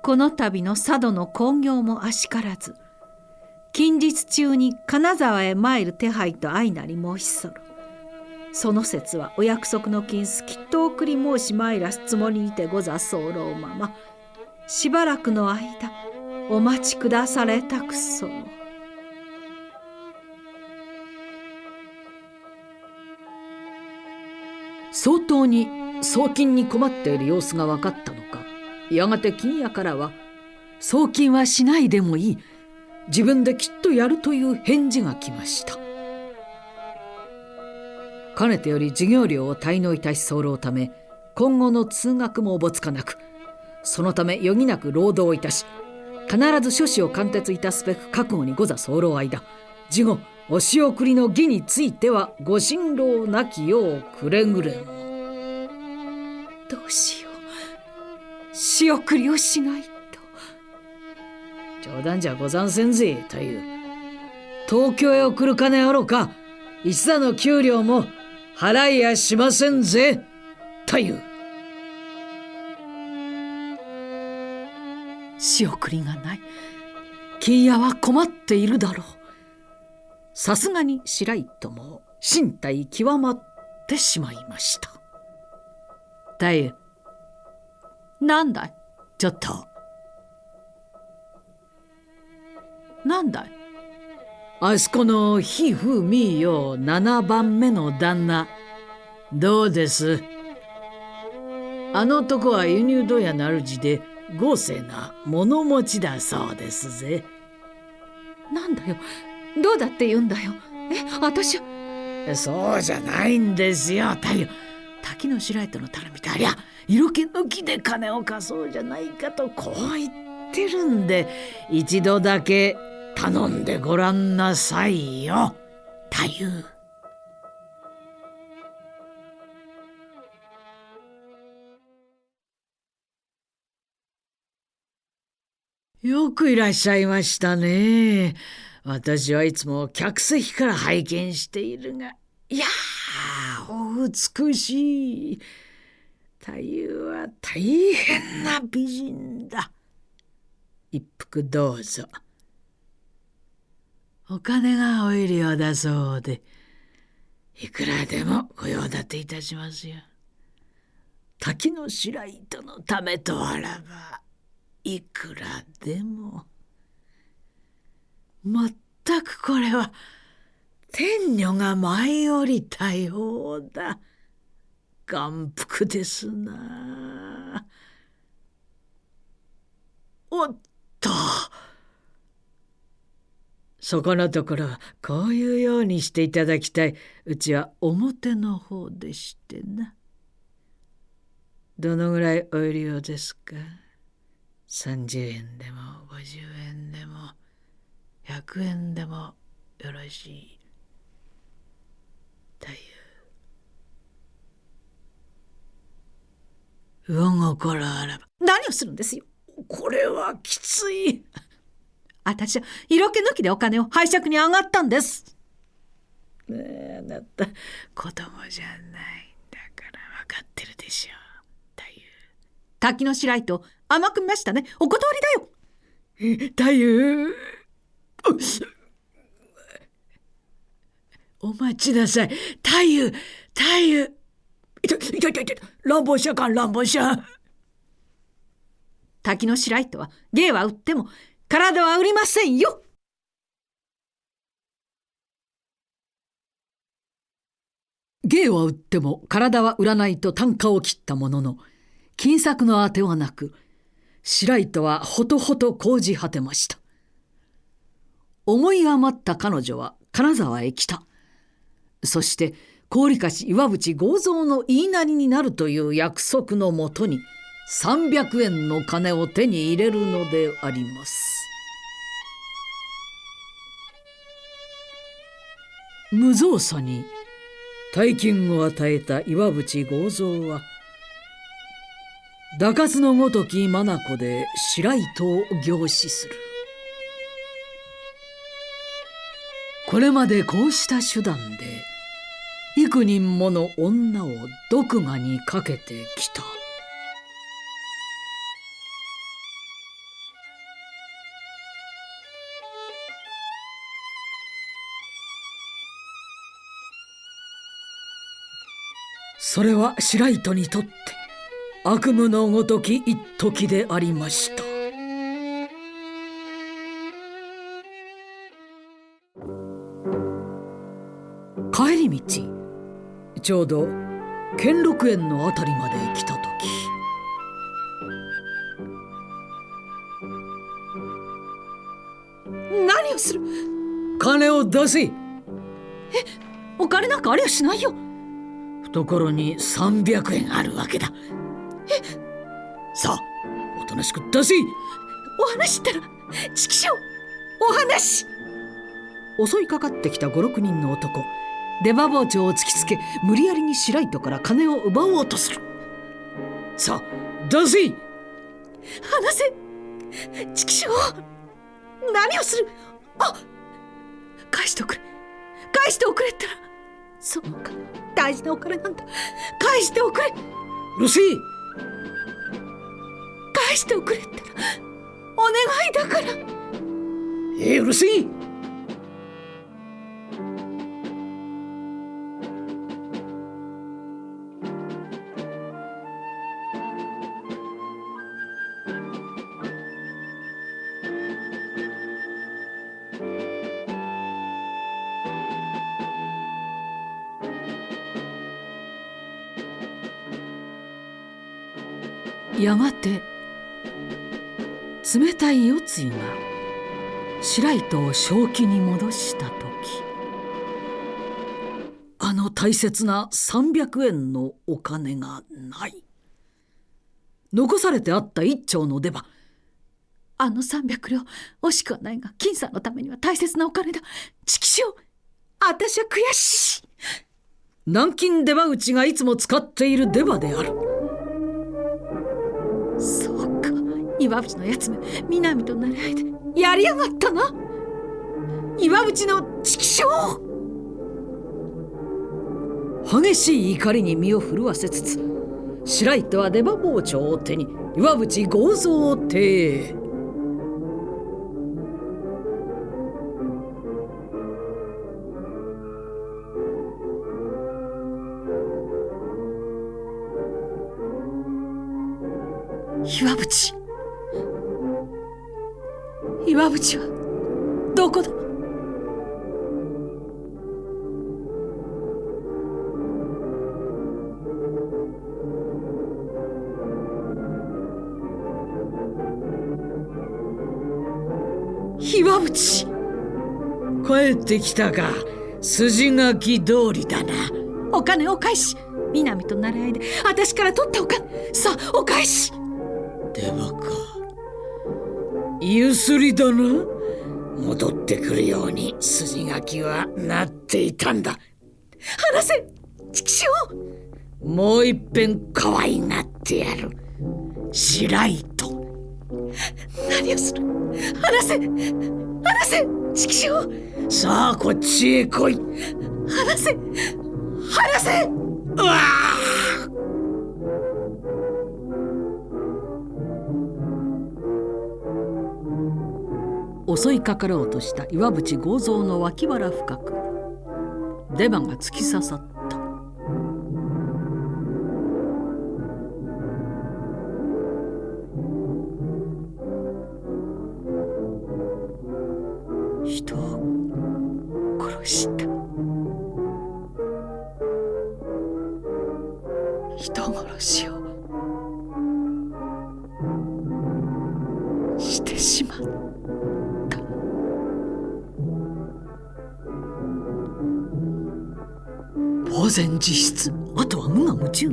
この度の佐渡の興行もあしからず、近日中に金沢へ参る手配と相なり申し候。その節はお約束の金子きっと送り申し参らすつもりにてござ候まま、しばらくの間お待ちくだされたくそう。相当に送金に困っている様子が分かったのか、やがて金屋からは送金はしないでもいい、自分できっとやるという返事が来ました。かねてより授業料を滞納いたし候ため、今後の通学もおぼつかなく、そのため余儀なく労働いたし、必ず諸子を貫徹いたすべく覚悟にござ候間、事後お仕送りの儀についてはご心労なきようくれぐれも。どうしよう、仕送りをしないと。冗談じゃござんせんぜ太夫。東京へ送る金あろうか、一座の給料も払いやしませんぜ太夫。仕送りがない。金屋は困っているだろう。さすがに白糸も身体極まってしまいました。太夫、なんだい。ちょっと。なんだい。あそこのひふみよ7番目の旦那、どうです？あの男は輸入問屋の主で豪勢な物持ちだそうですぜ。なんだよ、どうだって言うんだよ。私そうじゃないんですよ太夫。滝の白糸の頼みでありゃ色気抜きで金を貸そうじゃないかとこう言ってるんで、一度だけ頼んでごらんなさいよ太夫。よくいらっしゃいましたね。私はいつも客席から拝見しているが、いやー、お美しい。太夫は大変な美人だ。一服どうぞ。お金がお入りをだそうで、いくらでもご用立ていたしますよ。滝の白糸のためとあらば、いくらでも。まったくこれは天女が舞い降りたようだ。眼福ですな。おっと、そこのところこういうようにしていただきたい。うちは表の方でしてな。どのぐらいお入り用ですか？30円でも50円でも100円でもよろしい。太夫、魚心あらば。何をするんですよ。これはきつい。私は色気抜きでお金を拝借に上がったんです。ねえ、あなた子供じゃないんだから分かってるでしょう太夫。滝の白糸甘く見ましたね。お断りだよ。太夫、お待ちなさい。太夫、太夫。いた乱暴者か乱暴者。滝の白糸は芸は売っても体は売りませんよ。芸は売っても体は売らないと啖呵を切ったものの、金策のあてはなく、白糸はほとほと講じ果てました。思い余った彼女は金沢へ来た。そして高利貸し岩渕剛蔵の言いなりになるという約束のもとに300円の金を手に入れるのであります。無造作に大金を与えた岩渕剛蔵は打数のごとき眼で白糸を凝視する。これまでこうした手段で幾人もの女を毒牙にかけてきた。それは白糸にとって悪夢のごとき一時でありました。帰り道、ちょうど兼六園のあたりまで来たとき、何をする？金を出せ。お金なんかありゃしないよ。懐に300円あるわけだ。さあ、おとなしく出せ。お話ったら、ちきしょう、お話。襲いかかってきた5、6人の男、出刃包丁を突きつけ、無理やりに白糸から金を奪おうとする。さあ、出せ。話せ。ちきしょう、何をする。返しておくれ、返しておくれったら。そのお金、大事なお金なんだ。返しておくれ。うるせえ。返しておくれったら、お願いだから。うるせえ。やがて冷たい夜露が白糸を正気に戻したとき、あの大切な300円のお金がない。残されてあった一丁の出刃。あの300両惜しくはないが、金さんのためには大切なお金だ。ちきしょう、あたしは悔しい。南京出刃打ちがいつも使っている出刃である。そうか、岩淵のやつめ、南となり合いでやりやがったな。岩淵のちきしょう。激しい怒りに身を震わせつつ、白糸は出刃包丁を手に岩淵剛蔵邸へ。岩淵、岩淵はどこだ。岩淵、帰ってきたか。筋書き通りだな。お金を返し、南となり合いで私から取ったお金、さあお返し。出刃か。ゆすりだな。戻ってくるように筋書きはなっていたんだ。話せ、ちきしょう。もう一遍可愛がってやる。白糸。何をする。話せ、話せ、ちきしょう。さあこっちへ来い。話せ、話せ。うわあ。襲いかかろうとした岩淵剛蔵の脇腹深く出刃が突き刺さった。人を殺した。人殺しをしてしまった。呆然自失、あとは無我夢中。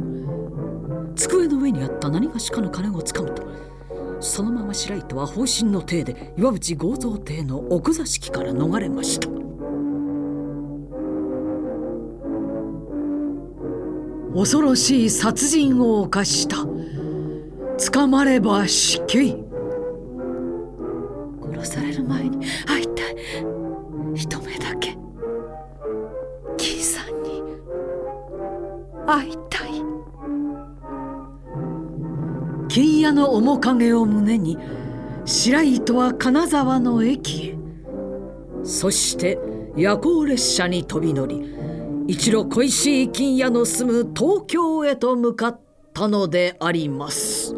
机の上にあった何がしかの金をつかむと、そのまま白糸は放心の体で岩淵剛蔵邸の奥座敷から逃れました。恐ろしい殺人を犯した。捕まれば死刑。殺される前に会いたい。一目だけ金さんに会いたい。金屋の面影を胸に白糸は金沢の駅へ。そして夜行列車に飛び乗り、一路恋しい金屋の住む東京へと向かったのであります。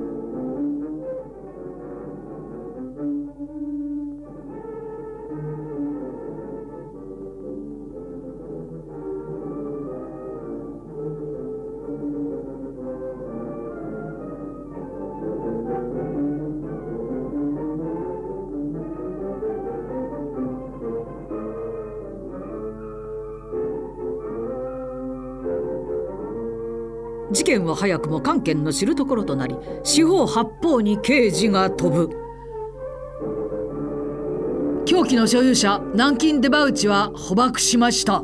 事件は早くも官憲の知るところとなり、四方八方に刑事が飛ぶ。凶器の所有者南京出羽内は捕獲しました。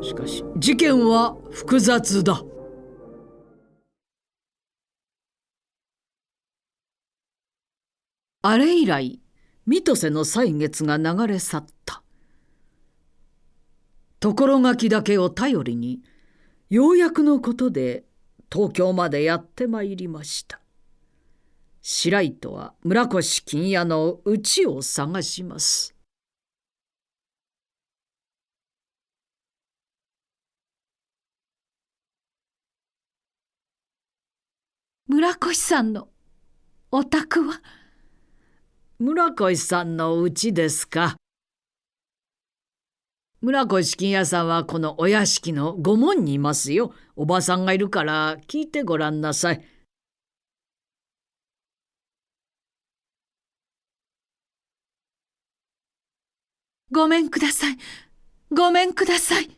しかし事件は複雑だ。あれ以来水戸瀬の歳月が流れ去った。ところがきだけを頼りにようやくのことで東京までやってまいりました。白糸は村越金屋の家を探します。村越さんのお宅は？村越さんの家ですか。村越金屋さんはこのお屋敷の御門にいますよ。おばさんがいるから聞いてごらんなさい。ごめんください。ごめんください。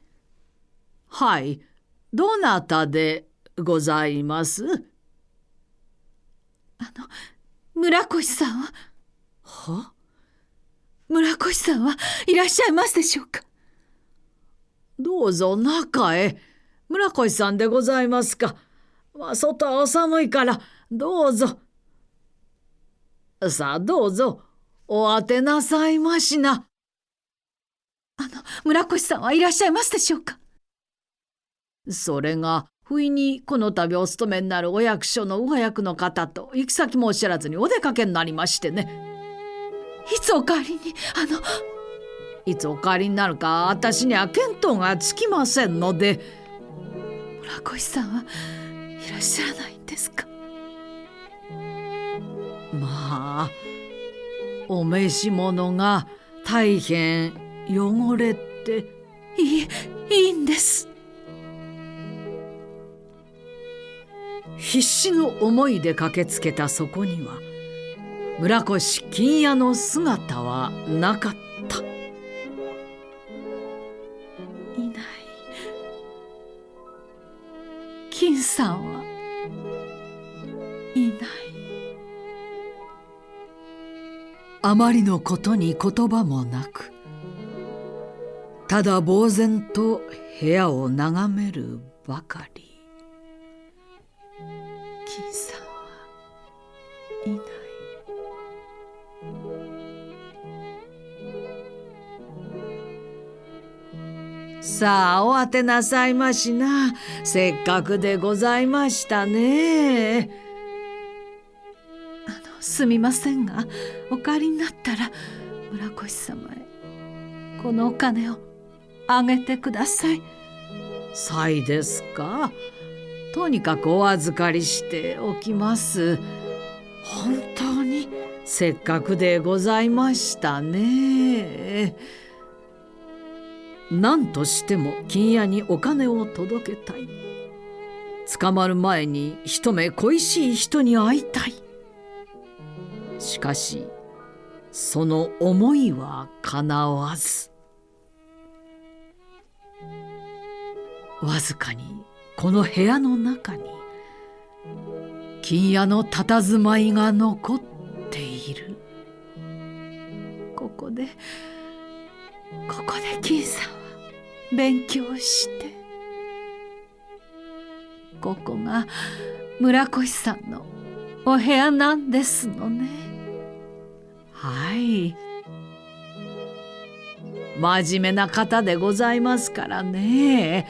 はい、どなたでございます？村越さんは？は？村越さんはいらっしゃいますでしょうか？どうぞ中へ。村越さんでございますか。外はお寒いからどうぞ。さあどうぞお当てなさいましな。村越さんはいらっしゃいますでしょうか？それが不意にこの度お勤めになるお役所の上役の方と行き先もおっしゃらずにお出かけになりましてね。いつお帰りに？いつお帰りになるか私には見当がつきませんので。村越さんはいらっしゃらないんですか？まあお召し物が大変汚れて。いいんです。必死の思いで駆けつけたそこには村越金屋の姿はなかった。いない。金さんはいない。あまりのことに言葉もなく、ただ呆然と部屋を眺めるばかり。金さんはいない。さあお当てなさいましな。せっかくでございましたね。すみませんがお帰りになったら村越様へこのお金をあげてください。さいですか。とにかくお預かりしておきます。本当にせっかくでございましたね。何としても金屋にお金を届けたい。捕まる前に一目恋しい人に会いたい。しかしその思いはかなわず、わずかにこの部屋の中に金屋の佇まいが残っている。ここで金さんは勉強して、ここが村越さんのお部屋なんですのね。はい。真面目な方でございますからね。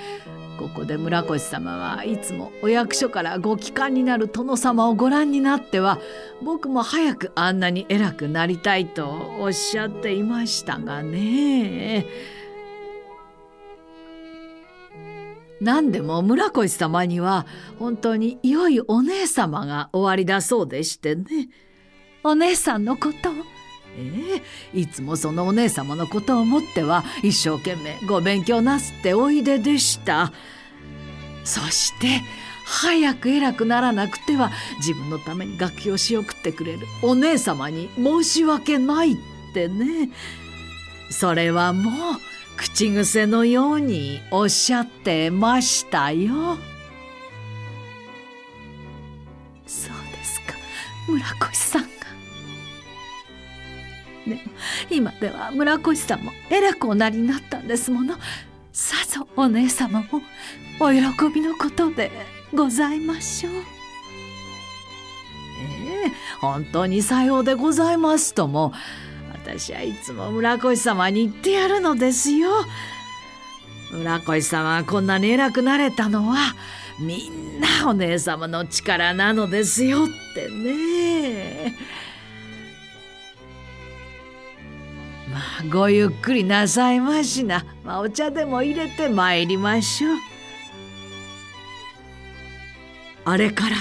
ここで村越様はいつもお役所からご帰還になる殿様をご覧になっては、僕も早くあんなに偉くなりたいとおっしゃっていましたがね。何でも村越様には本当に良いお姉様がおありだそうでしてね。お姉さんのことを、いつもそのお姉様のことを思っては一生懸命ご勉強なすっておいででした。そして早く偉くならなくては自分のために学費を仕送ってくれるお姉様に申し訳ないってね。それはもう口癖のようにおっしゃってましたよ。そうですか、村越さんが。でも今では村越さんも偉くおなりになったんですもの。さぞお姉様もお喜びのことでございましょう。本当にさようでございますとも、私はいつも村越様に言ってやるのですよ。村越様はこんなに偉くなれたのはみんなお姉様の力なのですよってね。まあごゆっくりなさいましな。お茶でも入れて参りましょう。あれから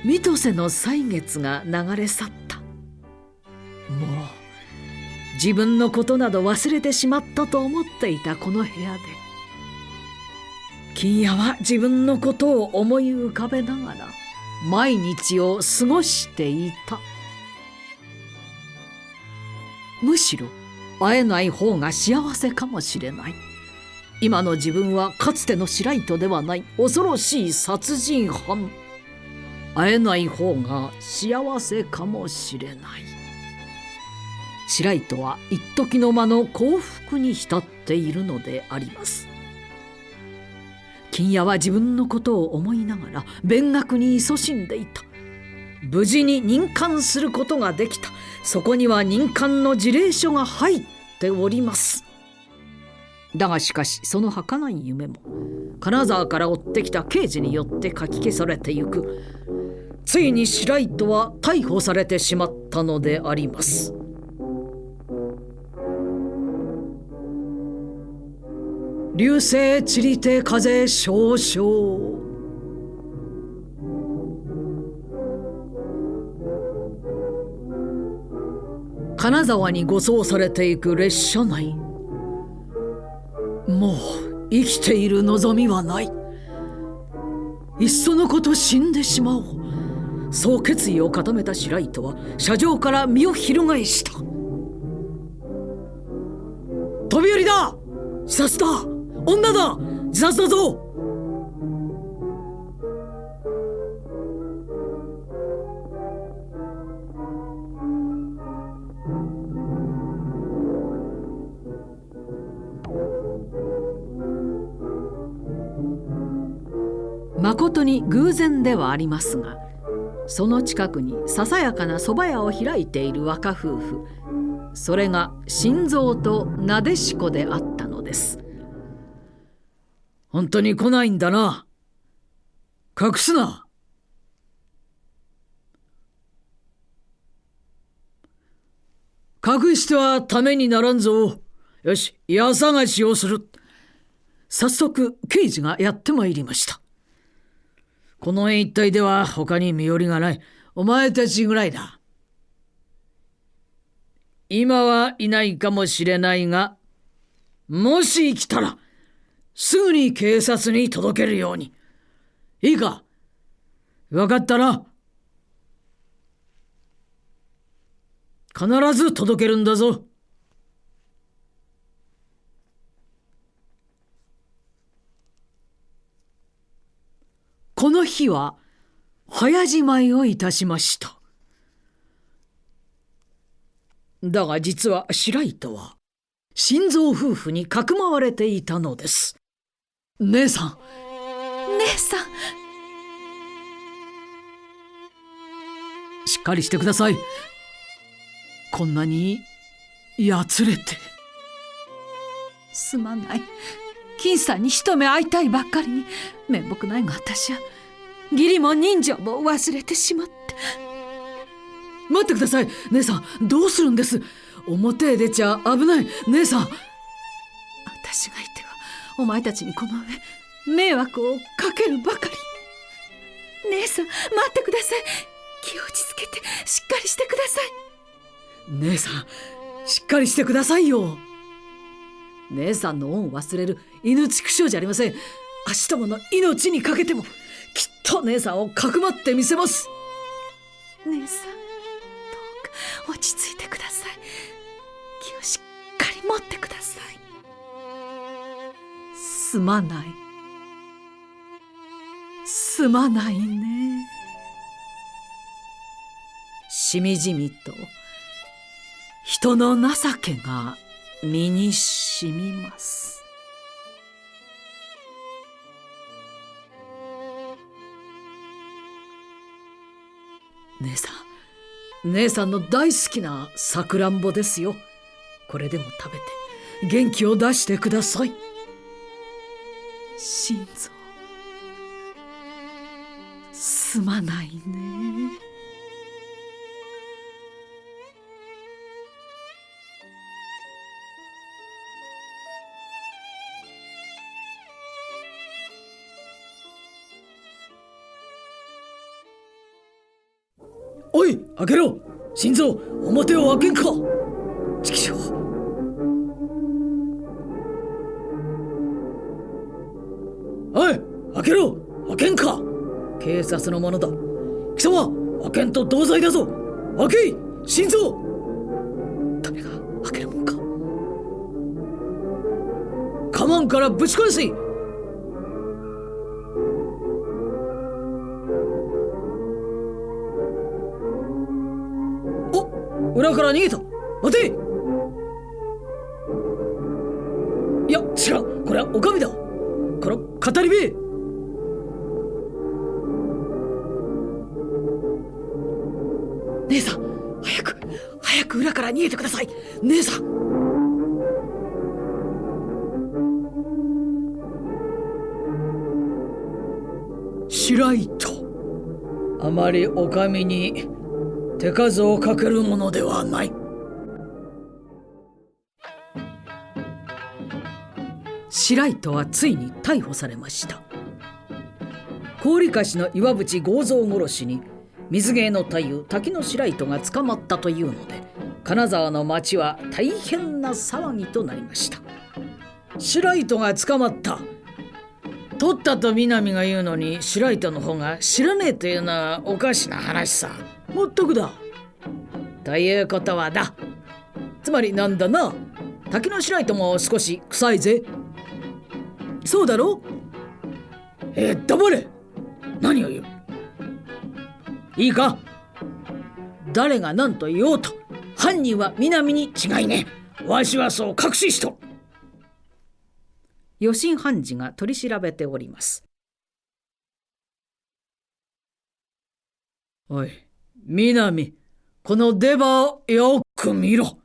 三年瀬の歳月が流れ去った。もう自分のことなど忘れてしまったと思っていたこの部屋で、金谷は自分のことを思い浮かべながら毎日を過ごしていた。むしろ会えない方が幸せかもしれない。今の自分はかつての白糸ではない恐ろしい殺人犯。会えない方が幸せかもしれない。白糸は一時の間の幸福に浸っているのであります。金谷は自分のことを思いながら勉学に勤しんでいた。無事に任官することができた。そこには任官の辞令書が入っております。だがしかしその儚い夢も金沢から追ってきた刑事によってかき消されてゆく。ついに白糸は逮捕されてしまったのであります。流星散りて風少々。金沢に護送されていく列車内。もう生きている望みはない。いっそのこと死んでしまおう。そう決意を固めた白糸は車上から身を翻した。飛び降りだ！自殺だ！女だ！自殺だぞ！まことに偶然ではありますが、その近くにささやかな蕎麦屋を開いている若夫婦、それが新蔵となでしこであったのです。本当に来ないんだな。隠すな。隠してはためにならんぞ。よし、家探しをする。早速刑事がやってまいりました。この辺一帯では他に身寄りがない。お前たちぐらいだ。今はいないかもしれないが、もし来たらすぐに警察に届けるように。いいか？分かったな。必ず届けるんだぞ。この日は早じまいをいたしました。だが実は白糸は新蔵夫婦にかくまわれていたのです。姉さん、姉さん、しっかりしてください。こんなにやつれて。すまない。金さんに一目会いたいばっかりに面目ないが私は義理も人情も忘れてしまって。待ってください姉さん、どうするんです？表へ出ちゃ危ない姉さん。私がいてはお前たちにこの上迷惑をかけるばかり。姉さん待ってください。気を落ち着けてしっかりしてください。姉さんしっかりしてくださいよ。姉さんの恩を忘れる犬畜生じゃありません。明日もの命にかけてもきっと姉さんをかくまってみせます。姉さんどうか落ち着いてください。気をしっかり持ってください。すまない。すまないね。しみじみと人の情けが身にしみます。姉さんの大好きなさくらんぼですよ。これでも食べて元気を出してください。心臓すまないね。おい開けろ心臓、表を開けんか。ちきしょう。おい開けろ、開けんか。警察の者だ。貴様開けんと同罪だぞ。開けい心臓。誰が開けるもんか。カマンからぶち返せ。裏から逃げた。待て。いや違う、これはお上だ。この語り部。姉さん早く裏から逃げてください。姉さん。白糸、あまりお上に手数をかけるものではない。白糸はついに逮捕されました。郡樫の岩渕剛蔵殺しに水芸の太夫滝野白糸が捕まったというので、金沢の町は大変な騒ぎとなりました。白糸が捕まった。取ったと南が言うのに白糸の方が知らねえというのはおかしな話さ。もっとくだ。ということはだ。つまりなんだな。滝野白糸も少し臭いぜ。そうだろ。黙れ。何を言う。いいか。誰が何と言おうと犯人は南に違いねえ。わしはそう確信しとる。余震判事が取り調べております。おい南、この出刃をよく見ろ。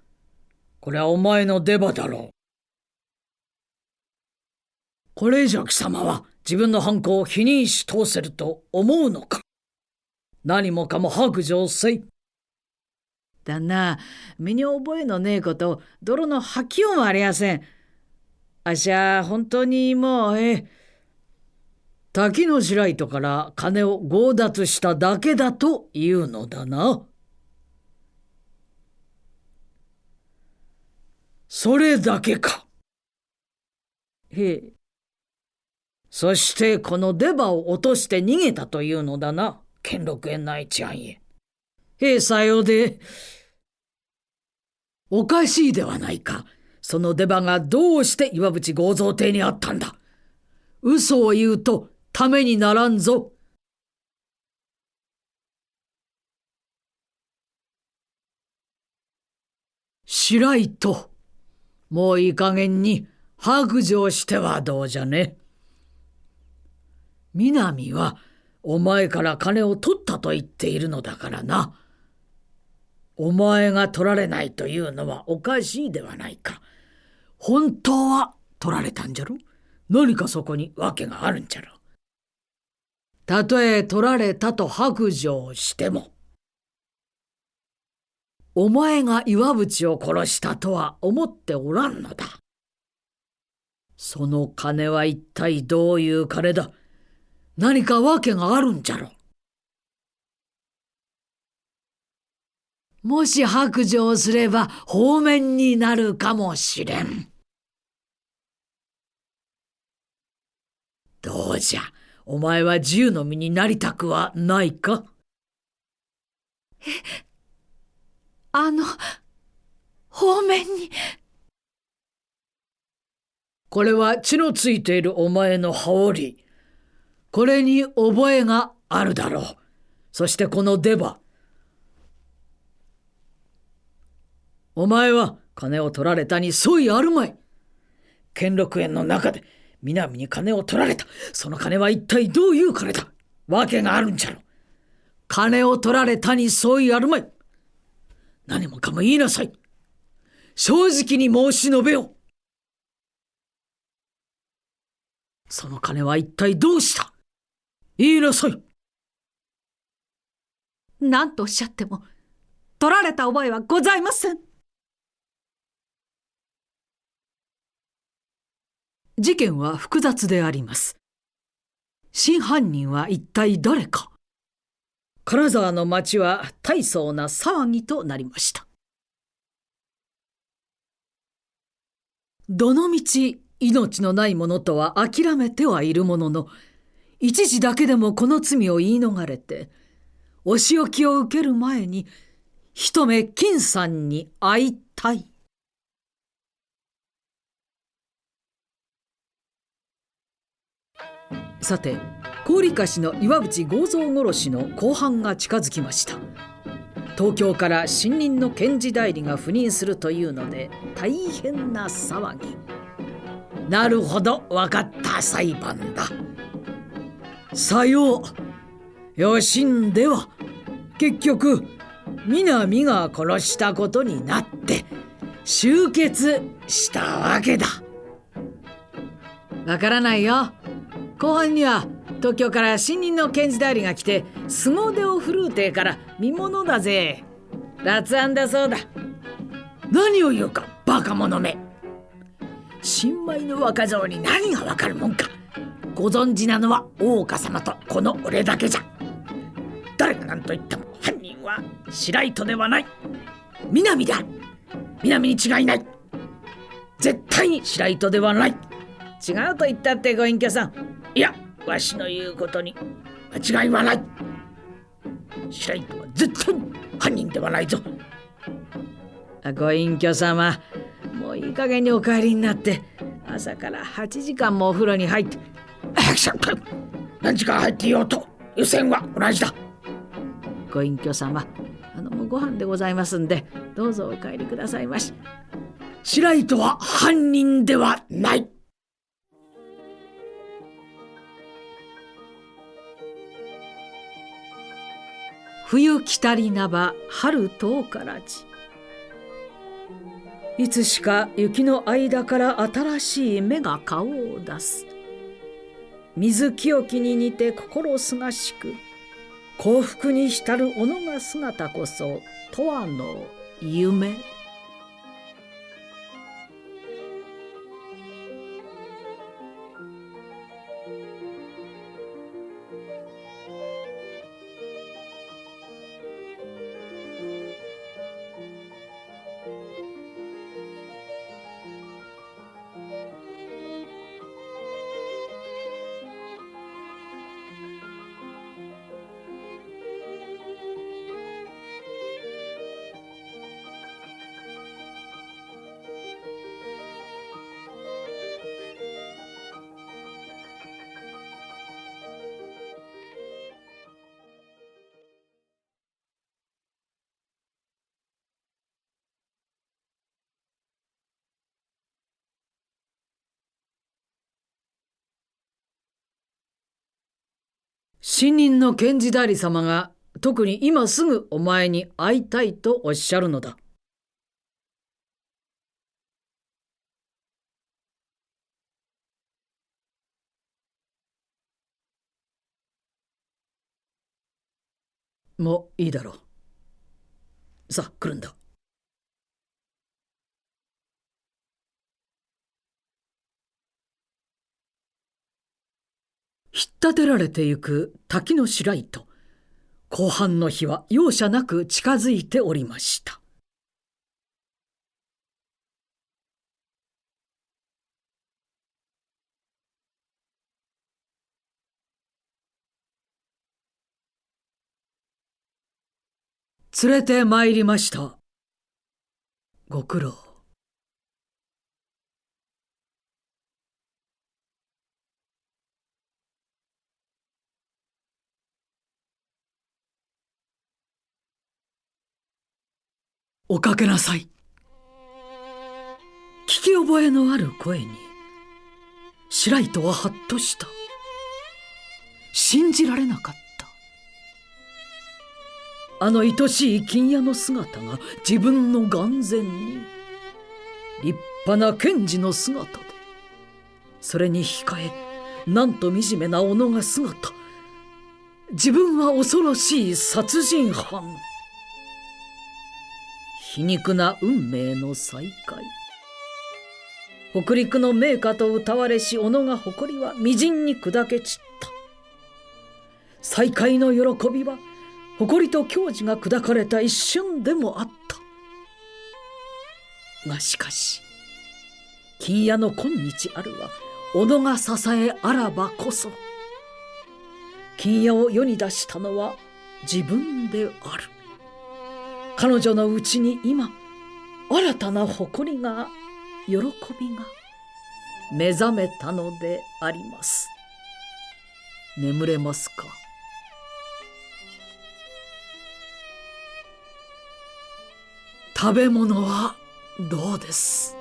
これはお前の出刃だろう。これ以上貴様は自分の犯行を否認し通せると思うのか。何もかも白状せい。旦那、身に覚えのねえこと泥の吐きようもありやせん。あっしゃ本当にもう滝野白糸から金を強奪しただけだというのだな。それだけか。そしてこの出刃を落として逃げたというのだな。兼六園内治安へ。さようで。おかしいではないか。その出刃がどうして岩渕剛蔵邸にあったんだ。嘘を言うとためにならんぞ。白糸、もういい加減に白状してはどうじゃね。南はお前から金を取ったと言っているのだからな。お前が取られないというのはおかしいではないか。本当は取られたんじゃろ。何かそこに訳があるんじゃろ。たとえ取られたと白状しても、お前が岩淵を殺したとは思っておらんのだ。その金は一体どういう金だ。何か訳があるんじゃろ。もし白状すれば放免になるかもしれん。どうじゃ、お前は自由の身になりたくはないか。放免に。これは血のついているお前の羽織。これに覚えがあるだろう。そしてこの出刃。お前は金を取られたに相違あるまい。兼六園の中で南に金を取られた。その金は一体どういう金だ。訳があるんじゃろ。金を取られたに相違あるまい。何もかも言いなさい。正直に申し述べよ。その金は一体どうした。言いなさい。何とおっしゃっても取られた覚えはございません。事件は複雑であります。真犯人は一体誰か。金沢の町は大層な騒ぎとなりました。どのみち命のない者とは諦めてはいるものの、一時だけでもこの罪を言い逃れてお仕置きを受ける前に一目金さんに会いたい。さて、高利貸の岩淵剛蔵殺しの公判が近づきました。東京から新任の検事代理が赴任するというので大変な騒ぎ。なるほど、分かった裁判だ。さよう。よしんでは結局南が殺したことになって終結したわけだ。わからないよ。後半には東京から新任の検事代理が来て凄腕を振るうてから見物だぜ。辣案だそうだ。何を言うかバカ者め。新米の若造に何がわかるもんか。ご存知なのは大岡様とこの俺だけじゃ。誰が何と言っても犯人は白糸ではない。南である。南に違いない。絶対に白糸ではない。違うと言ったってご隠居さん。いや、わしの言うことに間違いはない。白糸は絶対に犯人ではないぞ。ご隠居様、もういい加減にお帰りになって、朝から8時間もお風呂に入って。何時間入っていようと湯煎は同じだ。ご隠居様、もうご飯でございますんで、どうぞお帰りくださいまし。白糸は犯人ではない。冬来たりなば春遠からじ。いつしか雪の間から新しい芽が顔を出す。水清きに似て心すがしく、幸福に浸る己が姿こそ永遠の夢。新任の検事代理様が特に今すぐお前に会いたいとおっしゃるのだ。もういいだろう。さあ来るんだ。引っ立てられてゆく滝の白糸。後半の日は容赦なく近づいておりました。連れてまいりました。ご苦労。おかけなさい。聞き覚えのある声に白糸はハッとした。信じられなかった。あの愛しい金屋の姿が自分の眼前に。立派な検事の姿で、それに控えなんと惨めな己が姿。自分は恐ろしい殺人犯。皮肉な運命の再会。北陸の名家と歌われし小野が誇りはみじんに砕け散った。再会の喜びは誇りと矜持が砕かれた一瞬でもあった。がしかし金屋の今日あるは小野が支えあらばこそ。金屋を世に出したのは自分である。彼女のうちに今新たな誇りが喜びが目覚めたのであります。眠れますか。食べ物はどうです。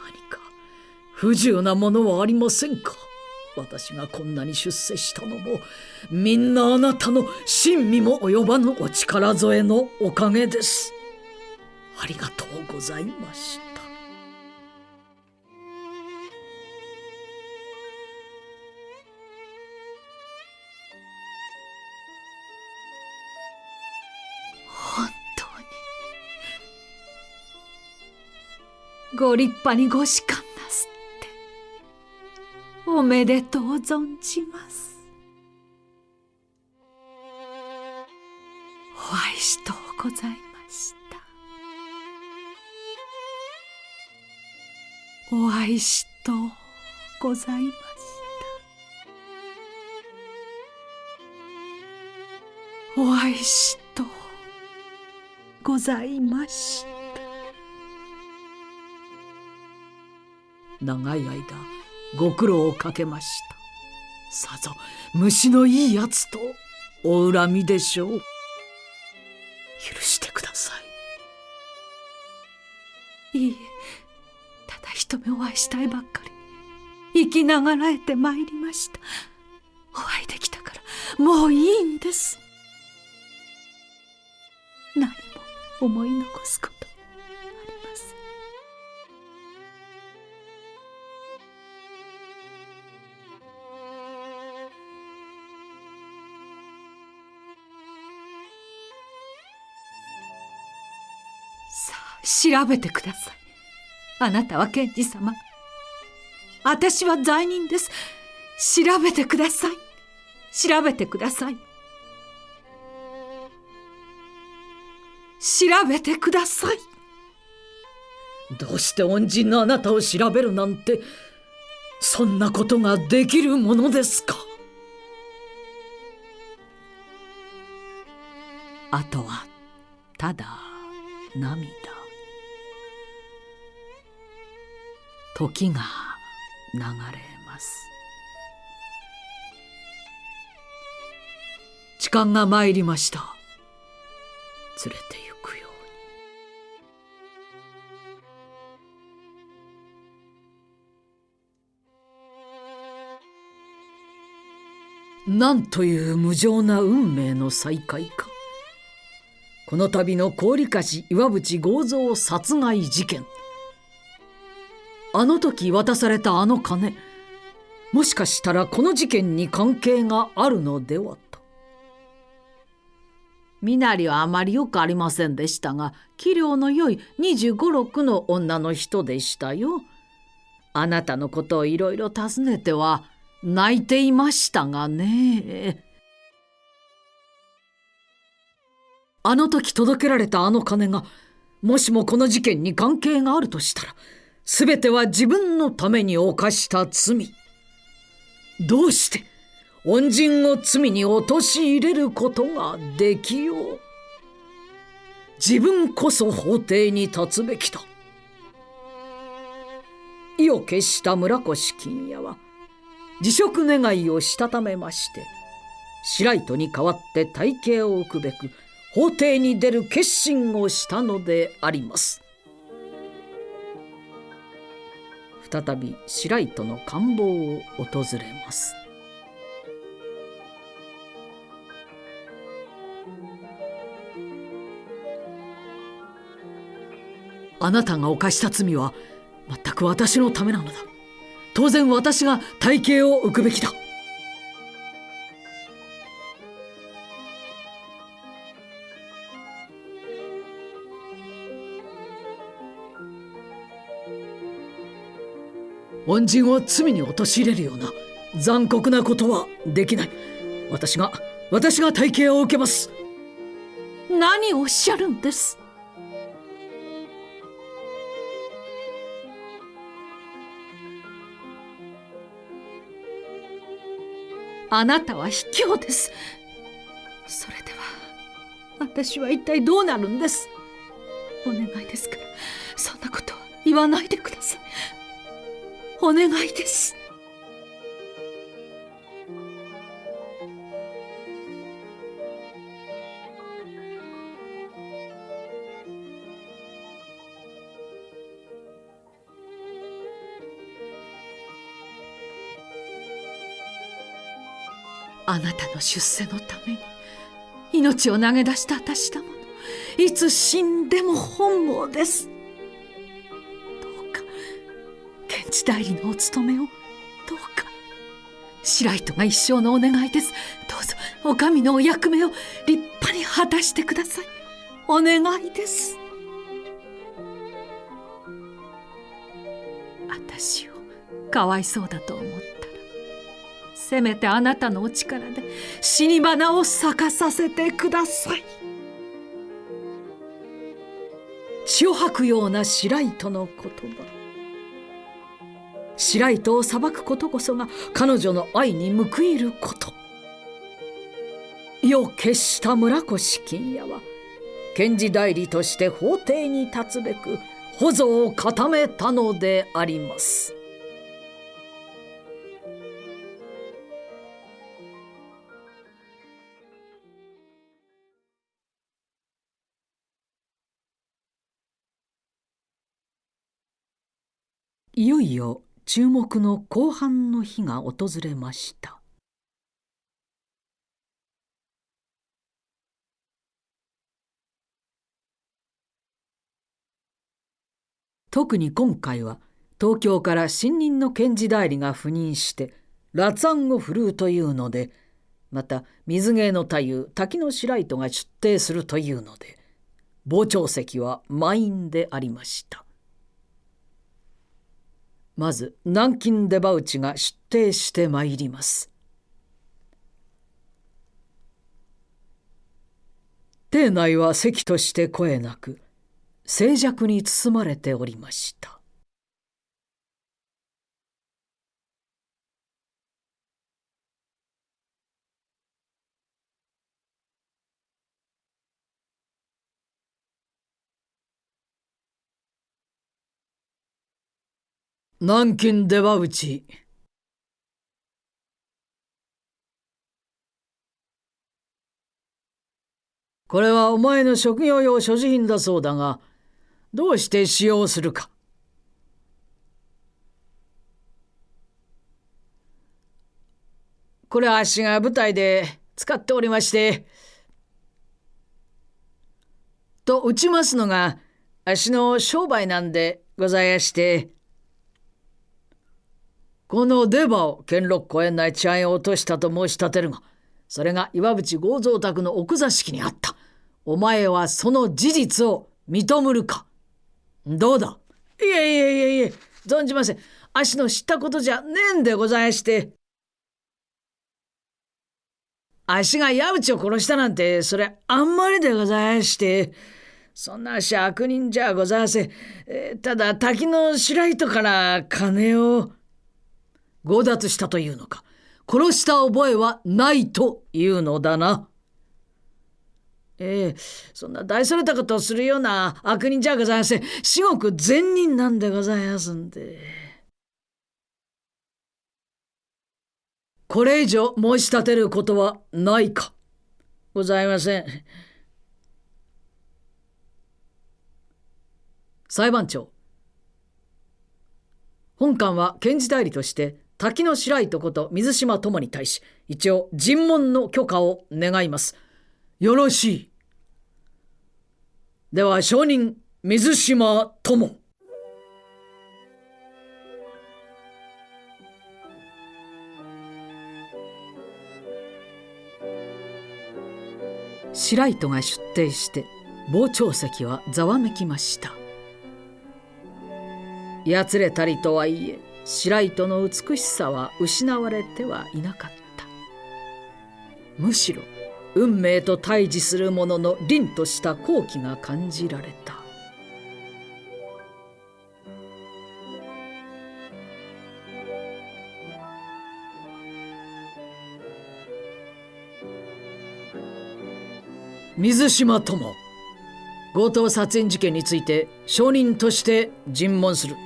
何か不自由なものはありませんか。私がこんなに出世したのもみんなあなたの親身も及ばぬお力添えのおかげです。ありがとうございました。本当にご立派にご仕官なすっておめでとう存じます。お愛しとうございました。お愛しとうございました。お愛しとうございました。長い間ご苦労をかけました。さぞ虫のいいやつとお恨みでしょう。許してください。いいえ、ただ一目お会いしたいばっかり生きながらえてまいりました。お会いできたからもういいんです。何も思い残すことありません。さあ調べてください。あなたは検事様、私は罪人です。調べてください。調べてください。調べてください。どうして恩人のあなたを調べるなんて、そんなことができるものですか。あとはただ涙。時が流れます。時間が参りました。連れて行くように。なんという無情な運命の再会か。この度の高利貸し岩渕剛三殺害事件。あの時渡されたあの金、もしかしたらこの事件に関係があるのではと。身なりはあまりよくありませんでしたが、器量の良い25、6の女の人でしたよ。あなたのことをいろいろ尋ねては泣いていましたがね。あの時届けられたあの金が、もしもこの事件に関係があるとしたら、すべては自分のために犯した罪。どうして恩人を罪に陥れることができよう。自分こそ法廷に立つべきだ。意を決した村越金也は辞職願いをしたためまして、白糸に代わって大刑を置くべく法廷に出る決心をしたのであります。再び白糸の官房を訪れます。あなたが犯した罪は全く私のためなのだ。当然私が大刑を置くべきだ。恩人を罪に陥れるような残酷なことはできない。私が大刑を受けます。何をおっしゃるんです。あなたは卑怯です。それでは私は一体どうなるんです。お願いですからそんなことは言わないでください。お願いです。あなたの出世のために命を投げ出した私だもの。いつ死んでも本望です。どうか検事代理のお務めを、どうか白糸が一生のお願いです。どうぞお上のお役目を立派に果たしてください。お願いです。私をかわいそうだと思ったら、せめてあなたのお力で死に花を咲かさせてください。血を吐くような白糸の言葉。白糸を裁くことこそが彼女の愛に報いること。意を決した村越金也は検事代理として法廷に立つべく補助を固めたのであります。いよいよ注目の公判の日が訪れました。特に今回は東京から新任の検事代理が赴任して辣腕を振るうというので、また水芸の太夫滝野白糸が出廷するというので、傍聴席は満員でありました。まず南京出羽内が出廷してまいります。廷内は席として声なく静寂に包まれておりました。南京出羽内、これはお前の職業用所持品だそうだが、どうして使用するか。これはあっしが舞台で使っておりまして、と打ちますのがあっしの商売なんでございやして、この出羽を兼六公園内治安へ落としたと申し立てるが、それが岩渕剛蔵宅の奥座敷にあった。お前はその事実を認むるか。どうだ。いえ、存じません。足の知ったことじゃねえんでございまして。足が矢内を殺したなんて、それあんまりでございまして。そんな足悪人じゃございません。ただ滝の白糸から金を強奪したというのか。殺した覚えはないというのだな。そんな大それたことをするような悪人じゃございません。至極善人なんでございますんで。これ以上申し立てることはないか。ございません。裁判長、本官は検事代理として滝野白糸こと水島友に対し、一応尋問の許可を願います。よろしい。では証人水島友。白糸が出廷して傍聴席はざわめきました。やつれたりとはいえ、白糸の美しさは失われてはいなかった。むしろ運命と対峙する者の凛とした好機が感じられた。水島友、強盗殺人事件について証人として尋問する。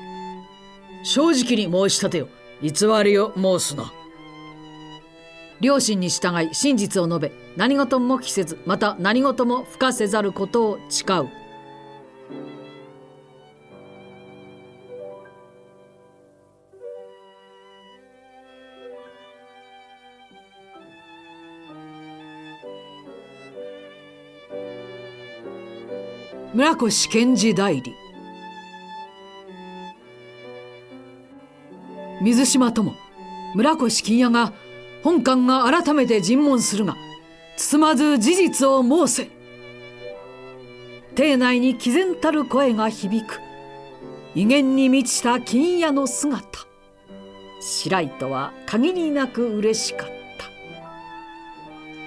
正直に申し立てよ。偽りを申すな。良心に従い真実を述べ、何事も着せず、また何事も付かせざることを誓う。村越検事代理。水島友、村越金谷が本官が改めて尋問するが、包まず事実を申せ。邸内に毅然たる声が響く。威厳に満ちた金谷の姿。白糸は限りなく嬉しかった。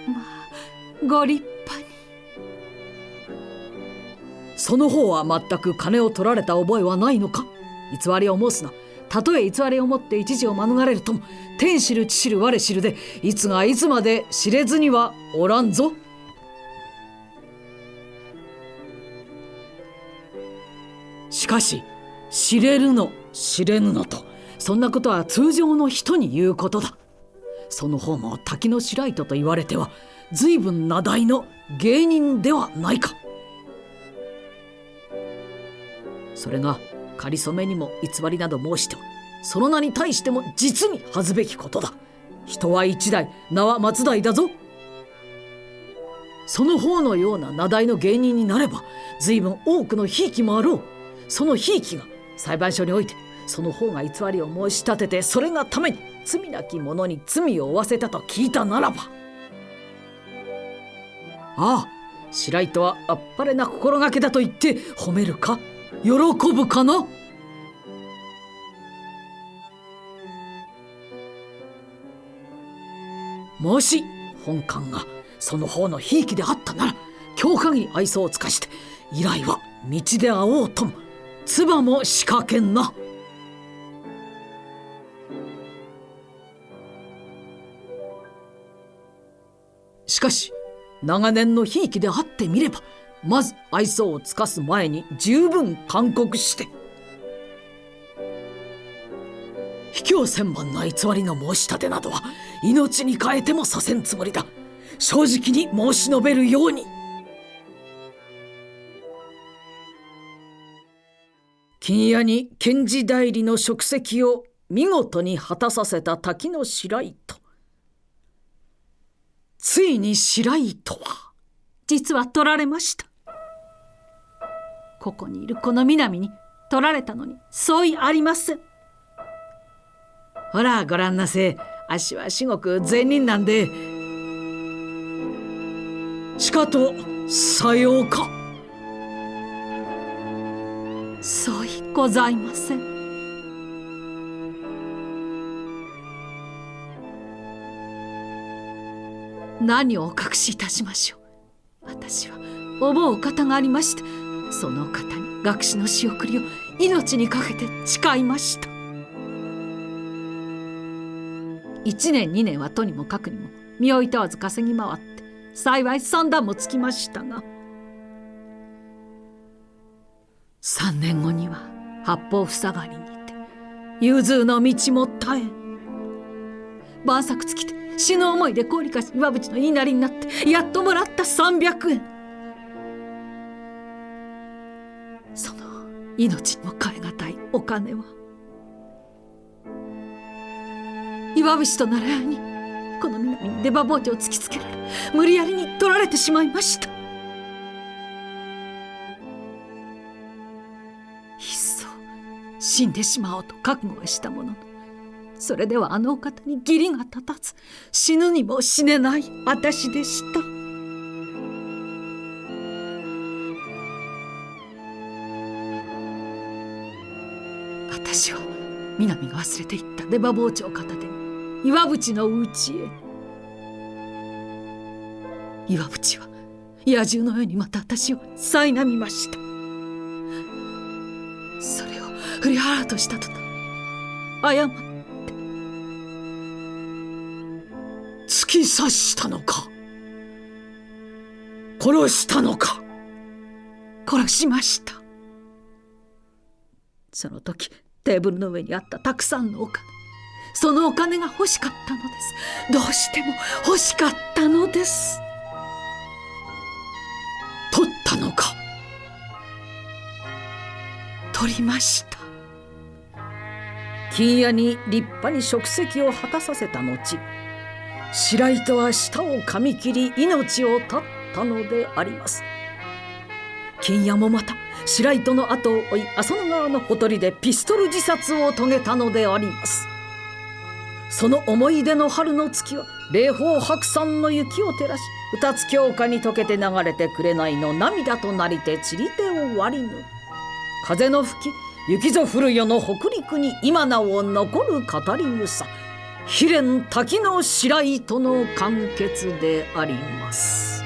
まあ、ご立派に。その方は全く金を取られた覚えはないのか。偽りを申すな。たとえ偽りをもって一時を免れるとも、天知る地知る我知るで、いつがいつまで知れずにはおらんぞ。しかし、知れるの知れぬのと、そんなことは通常の人に言うことだ。その方も滝野白糸と言われては随分名題の芸人ではないか。それが仮初めにも偽りなど申しては、その名に対しても実に恥ずべきことだ。人は一代、名は松代だぞ。その方のような名題の芸人になれば随分多くのひいきもあろう。そのひいきが裁判所においてその方が偽りを申し立てて、それがために罪なき者に罪を負わせたと聞いたならば、ああ、白糸はあっぱれな心がけだと言って褒めるか、喜ぶかな。もし本官がその方のひいきであったなら、今日限り愛想を尽かして、以来は道で会おうとも唾も仕掛けんな。しかし長年のひいきであってみれば、まず愛想を尽かす前に十分勧告して、卑怯千万な偽りの申し立てなどは命に代えてもさせんつもりだ。正直に申し述べるように。金谷に検事代理の職責を見事に果たさせた滝野白糸。ついに白糸は実は取られました。ここにいるこの南に取られたのに相違ありません。ほらごらんなせ、あっしは至極善人なんで、しかとさようか。相違ございません。何をお隠しいたしましょう。私は思う方がありまして、その方に学士の仕送りを命にかけて誓いました。1年2年はとにもかくにも身をいとわず稼ぎ回って、幸い算段もつきましたが、3年後には八方塞がりにて融通の道も絶え、晩作尽きて死の思いで氷菓子岩淵の言いなりになって、やっともらった300円。その命にも代え難いお金は、岩淵と奈良屋にこの南に出刃包丁を突きつけられ、無理やりに取られてしまいました。いっそ死んでしまおうと覚悟はしたものの、それではあのお方に義理が立たず、死ぬにも死ねない私でした。私は南が忘れていった出刃包丁片手に岩淵の家へ。岩淵は野獣のようにまた私を苛みました。それを振り払うとした途端、謝って突き刺したのか、殺したのか。殺しました。その時テーブルの上にあったたくさんのお金、そのお金が欲しかったのです。どうしても欲しかったのです。取ったのか。取りました。金屋に立派に職責を果たさせた後、白糸は舌を噛み切り命を絶ったのであります。金屋もまた白糸の後を追い、浅野川のほとりでピストル自殺を遂げたのであります。その思い出の春の月は霊峰白山の雪を照らし、二つ強化に溶けて流れて紅の涙となりて散り手を割りぬ。風の吹き雪ぞ降る世の北陸に今なお残る語り草、悲恋滝の白糸の完結であります。